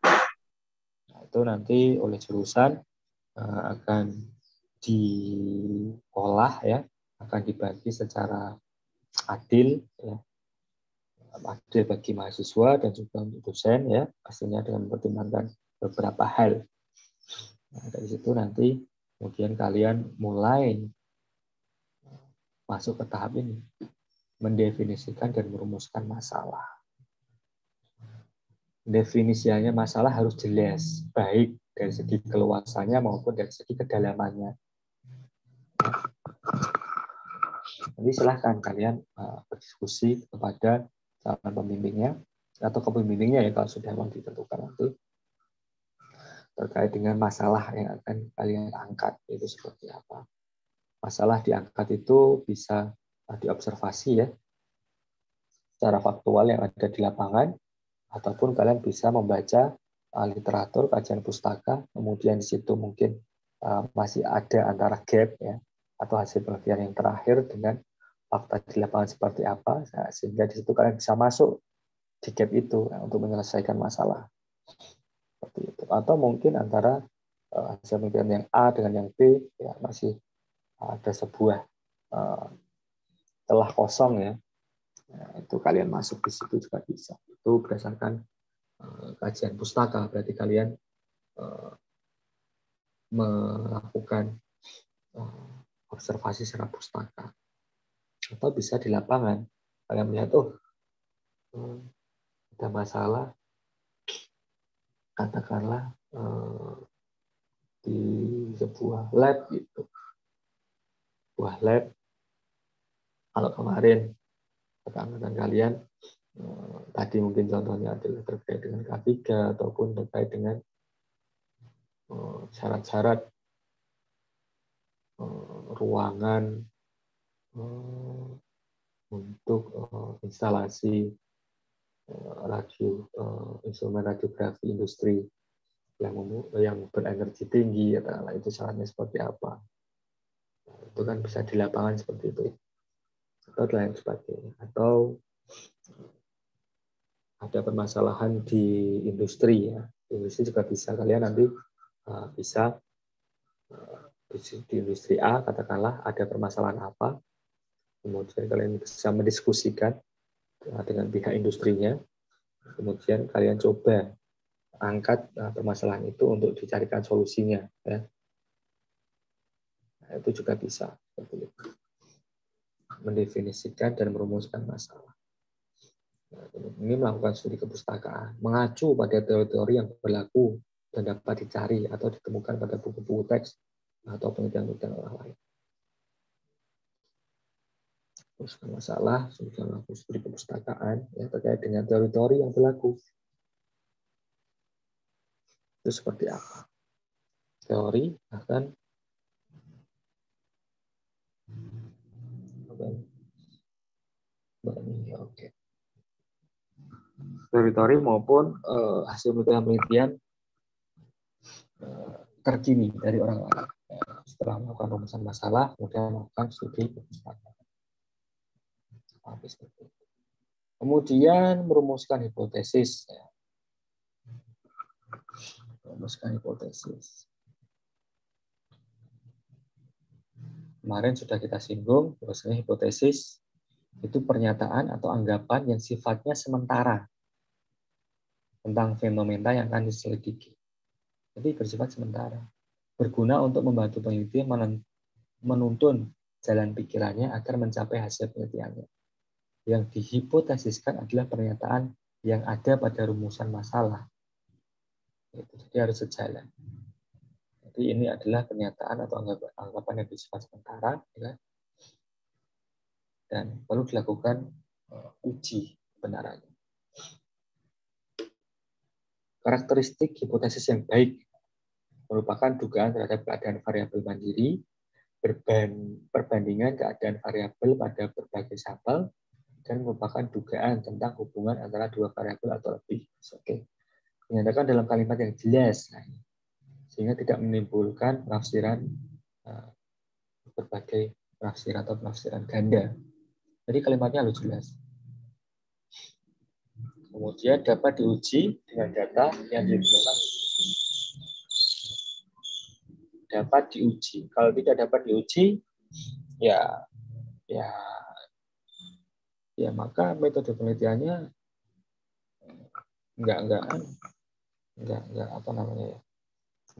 Nah, itu nanti oleh jurusan akan diolah ya, akan dibagi secara adil ya, adil bagi mahasiswa dan juga untuk dosen ya, pastinya dengan mempertimbangkan beberapa hal. Nah, dari situ nanti kemudian kalian mulai masuk ke tahap ini, mendefinisikan dan merumuskan masalah. definisinya masalah harus jelas, baik dari segi keluasannya maupun dari segi kedalamannya. Jadi silahkan kalian berdiskusi kepada calon pembimbingnya atau kepembimbingnya ya kalau sudah mau ditentukan nanti terkait dengan masalah yang akan kalian angkat itu seperti apa. Masalah diangkat itu bisa diobservasi ya secara faktual yang ada di lapangan, ataupun kalian bisa membaca literatur, kajian pustaka, kemudian di situ mungkin masih ada antara gap ya atau hasil penelitian yang terakhir dengan fakta di lapangan seperti apa, sehingga di situ kalian bisa masuk di gap itu untuk menyelesaikan masalah. Seperti itu. Atau mungkin antara hasil penelitian yang A dengan yang B ya masih ada sebuah celah kosong ya. Nah, itu kalian masuk di situ juga bisa. Itu berdasarkan kajian pustaka, berarti kalian melakukan observasi secara pustaka. Atau bisa di lapangan, kalian melihat, ada masalah, katakanlah di sebuah lab gitu. Sebuah lab, kalau kemarin angkatan kalian tadi mungkin contohnya adalah terkait dengan K3 ataupun terkait dengan syarat-syarat ruangan untuk instalasi instrumen radiografi industri yang berenergi tinggi, itu syaratnya seperti apa. Itu kan bisa di lapangan seperti itu. Atau lain sebagainya. Atau ada permasalahan di industri ya. Industri juga bisa kalian nanti bisa di industri A katakanlah ada permasalahan apa, kemudian kalian bisa mendiskusikan dengan pihak industrinya, kemudian kalian coba angkat permasalahan itu untuk dicarikan solusinya ya. Nah, itu juga bisa seperti itu. Mendefinisikan dan merumuskan masalah. Nah, ini melakukan studi kepustakaan, mengacu pada teori-teori yang berlaku dan dapat dicari atau ditemukan pada buku-buku teks atau penelitian-penelitian orang lain. Terus masalah sudah melakukan studi kepustakaan ya, terkait dengan teori-teori yang berlaku. Itu seperti apa? Teori akan oke. Teori-teori maupun hasil penelitian terkini dari orang lain. Setelah melakukan rumusan masalah, kemudian melakukan studi kepustakaan. Kemudian merumuskan hipotesis. Merumuskan hipotesis. Kemarin sudah kita singgung, bahwasanya hipotesis itu pernyataan atau anggapan yang sifatnya sementara tentang fenomena yang akan diselidiki. Jadi bersifat sementara. Berguna untuk membantu peneliti menuntun jalan pikirannya agar mencapai hasil penelitiannya. Yang dihipotesiskan adalah pernyataan yang ada pada rumusan masalah. Jadi harus sejalan. Jadi ini adalah pernyataan atau anggapan yang bersifat sementara, ya. Dan perlu dilakukan uji kebenarannya. Karakteristik hipotesis yang baik merupakan dugaan terhadap keadaan variabel mandiri, perbandingan keadaan variabel pada berbagai sampel, dan merupakan dugaan tentang hubungan antara dua variabel atau lebih. Oke. Dinyatakan dalam kalimat yang jelas, sehingga tidak menimbulkan penafsiran berbagai penafsiran atau penafsiran ganda. Jadi kalimatnya harus jelas. Kemudian dapat diuji dengan data yang digunakan. Dapat diuji. Kalau tidak dapat diuji, ya maka metode penelitiannya enggak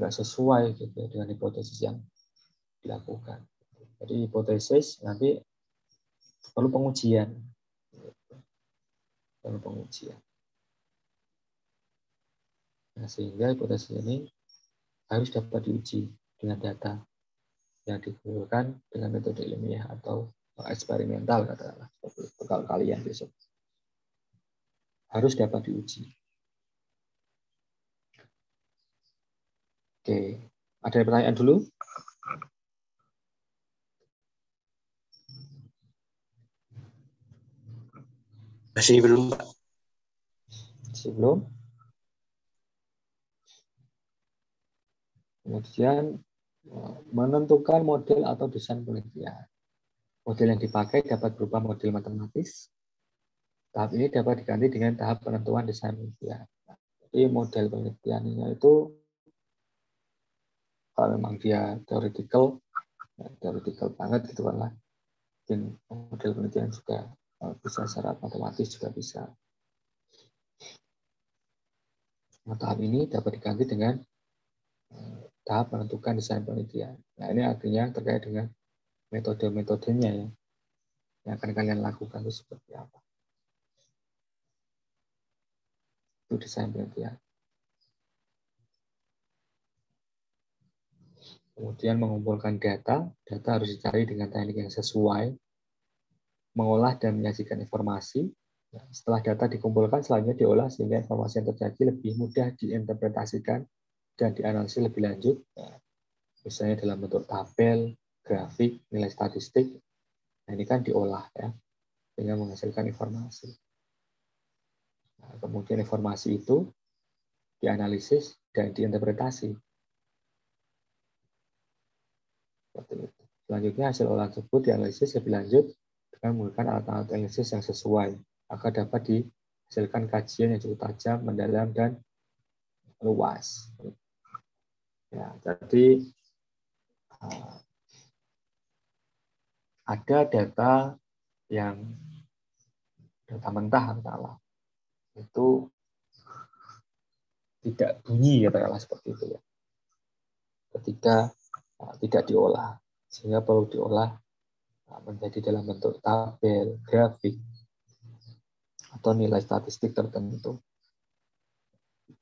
sesuai gitu dengan hipotesis yang dilakukan. Jadi hipotesis nanti perlu pengujian. Nah, sehingga hipotesis ini harus dapat diuji dengan data yang dikumpulkan dengan metode ilmiah atau eksperimental, katakanlah seperti itu. Kalau kalian besok harus dapat diuji. Oke, ada pertanyaan dulu? Masih belum, Pak. Sebelum. Kemudian menentukan model atau desain penelitian. Model yang dipakai dapat berupa model matematis. Tahap ini dapat diganti dengan tahap penentuan desain penelitian. Jadi model penelitiannya itu kalau memang dia theoretical banget gitu kan lah. Mungkin model penelitian juga bisa secara matematis juga bisa. Nah, tahap ini dapat diganti dengan tahap menentukan desain penelitian. Nah, ini artinya terkait dengan metode-metodenya ya, yang akan kalian lakukan itu seperti apa. Itu desain penelitian. Kemudian mengumpulkan data harus dicari dengan teknik yang sesuai, mengolah dan menyajikan informasi. Nah, setelah data dikumpulkan, selanjutnya diolah sehingga informasi yang terjadi lebih mudah diinterpretasikan dan dianalisis lebih lanjut. Nah, misalnya dalam bentuk tabel, grafik, nilai statistik. Nah, ini kan diolah ya, sehingga menghasilkan informasi. Nah, kemudian informasi itu dianalisis dan diinterpretasi. Selanjutnya hasil olahan tersebut dianalisis lebih lanjut dengan menggunakan alat-alat analisis yang sesuai agar dapat dihasilkan kajian yang cukup tajam, mendalam, dan luas. Ya, jadi ada data yang data mentah katakanlah itu tidak bunyi katakanlah seperti itu ya. Ketika tidak diolah, sehingga perlu diolah menjadi dalam bentuk tabel, grafik, atau nilai statistik tertentu.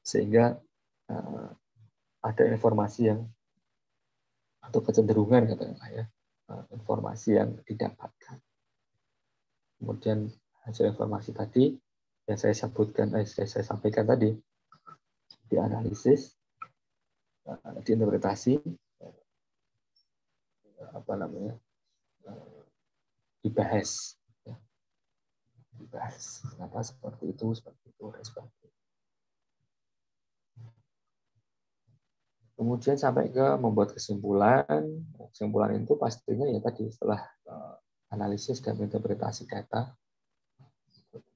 Sehingga ada informasi yang atau kecenderungan katakanlah ya, informasi yang didapatkan. Kemudian hasil informasi tadi yang saya sebutkan, saya sampaikan tadi dianalisis, diinterpretasi, dibahas, kenapa seperti itu, dan sebagainya. Kemudian sampai ke membuat kesimpulan. Kesimpulan itu pastinya ya tadi setelah analisis dan interpretasi data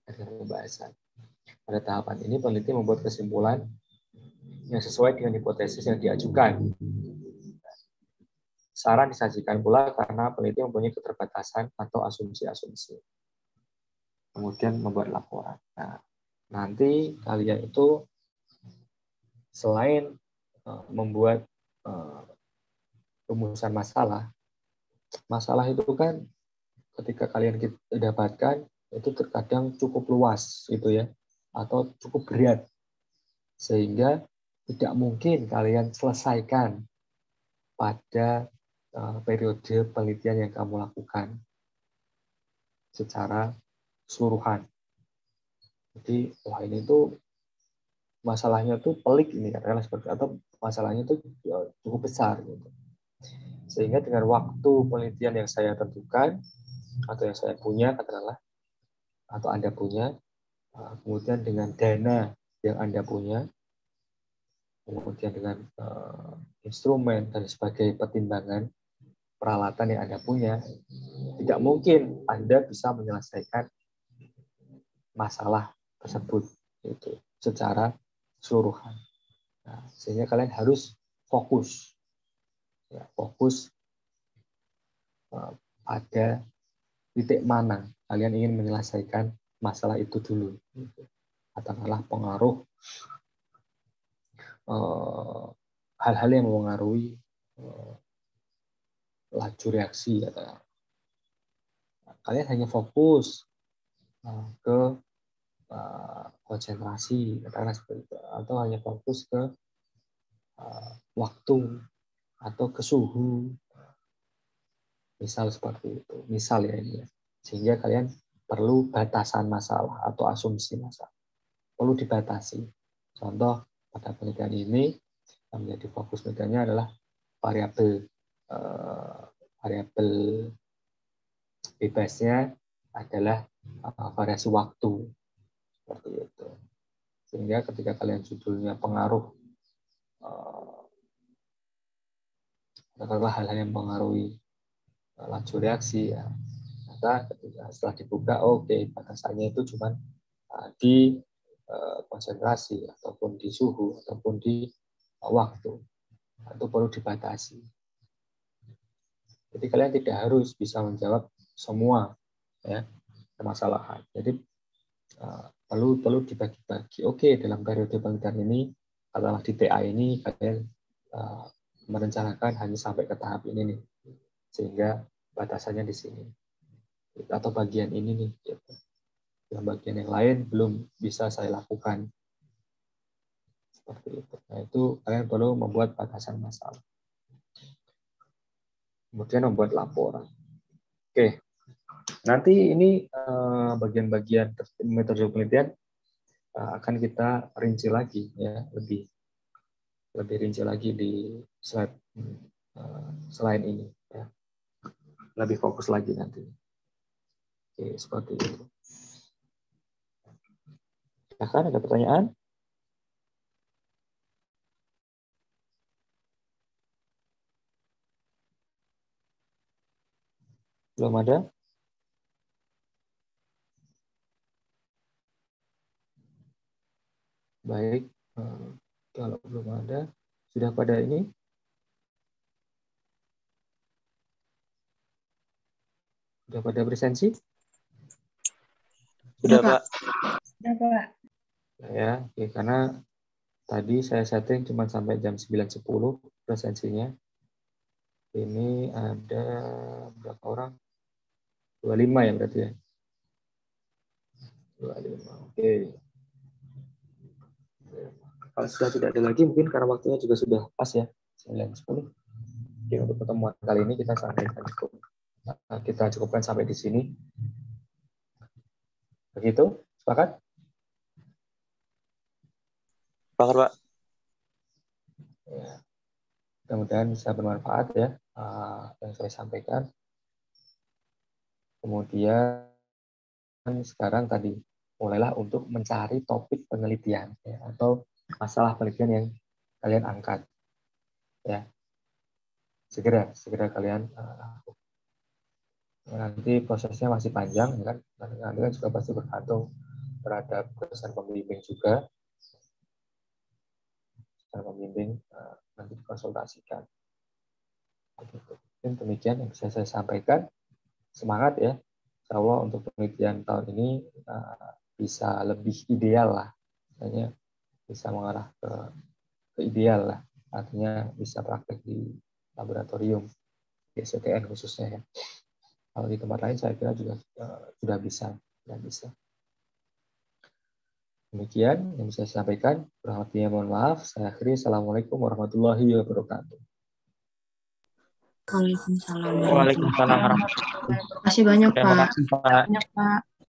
dari pembahasan. Pada tahapan ini peneliti membuat kesimpulan yang sesuai dengan hipotesis yang diajukan. Saran disajikan pula karena peneliti mempunyai keterbatasan atau asumsi-asumsi. Kemudian membuat laporan. Nah, nanti kalian itu selain membuat rumusan masalah itu kan ketika kalian dapatkan itu terkadang cukup luas gitu ya, atau cukup berat, sehingga tidak mungkin kalian selesaikan pada periode penelitian yang kamu lakukan secara keseluruhan. Jadi wah ini tuh masalahnya tuh pelik ini karena seperti atau masalahnya tuh cukup besar gitu. Sehingga dengan waktu penelitian yang saya tentukan atau yang saya punya katakanlah atau Anda punya, kemudian dengan dana yang Anda punya, kemudian dengan instrumen dan sebagai pertimbangan peralatan yang Anda punya, tidak mungkin Anda bisa menyelesaikan masalah tersebut itu secara keseluruhan. Nah, sehingga kalian harus fokus, ya, fokus pada titik mana kalian ingin menyelesaikan masalah itu dulu. Katakanlah pengaruh hal-hal yang mempengaruhi laju reaksi. Kalian hanya fokus ke konsentrasi, katakanlah seperti itu, atau hanya fokus ke waktu atau ke suhu, misal seperti itu. Misal ya ini ya. Sehingga kalian perlu batasan masalah atau asumsi masalah. Perlu dibatasi. Contoh pada penelitian ini yang menjadi fokus penelitiannya adalah variabel bebasnya adalah variasi waktu, seperti itu. Sehingga ketika kalian judulnya pengaruh, katakanlah hal-hal yang mempengaruhi laju reaksi, ya, maka ketika setelah dibuka, oke, batasannya itu cuma di konsentrasi ataupun di suhu ataupun di waktu, itu perlu dibatasi. Jadi kalian tidak harus bisa menjawab semua ya permasalahan. Jadi perlu dibagi-bagi. Oke, dalam periode penelitian ini, katakanlah di TA ini kalian merencanakan hanya sampai ke tahap ini nih, sehingga batasannya di sini. Atau bagian ini nih, gitu. Yang bagian yang lain belum bisa saya lakukan. Seperti itu. Nah, itu kalian perlu membuat batasan masalah. Kemudian membuat laporan. Oke. Nanti ini bagian-bagian metode penelitian akan kita rinci lagi ya, lebih rinci lagi di slide selain ini ya. Lebih fokus lagi nanti. Oke, seperti itu. Silakan, ada pertanyaan? Belum ada? Baik, kalau belum ada, sudah pada ini? Sudah pada presensi? Sudah, Pak. Sudah, Pak. Ya, oke, karena tadi saya setting cuma sampai jam 9.10 presensinya. Ini ada berapa orang? 25 ya berarti ya? 25, oke. Kalau sudah tidak ada lagi, mungkin karena waktunya juga sudah pas ya, 9.10. Oke, untuk pertemuan kali ini kita cukupkan sampai di sini. Begitu? Sepakat? Sepakat, Pak. Ya. Mudah-mudahan bisa bermanfaat ya yang saya sampaikan. Kemudian sekarang tadi mulailah untuk mencari topik penelitian ya, atau masalah penelitian yang kalian angkat ya. Segera kalian nanti prosesnya masih panjang ya kan, nanti kan juga pasti bergantung terhadap keputusan pembimbing juga. Pembimbing nanti dikonsultasikan. Mungkin demikian yang bisa saya sampaikan. Semangat ya, insya Allah untuk penelitian tahun ini bisa lebih ideal lah, artinya bisa mengarah ke ideal lah, artinya bisa praktek di laboratorium, di STN khususnya ya. Kalau di tempat lain saya kira juga sudah bisa. Demikian yang bisa saya sampaikan. Kurang lebihnya mohon maaf. Saya akhiri. Assalamualaikum warahmatullahi wabarakatuh. Waalaikumsalam. Waalaikumsalam warahmatullahi wabarakatuh. Terima kasih banyak, Terima Pak. kasih, Pak. Banyak, Pak.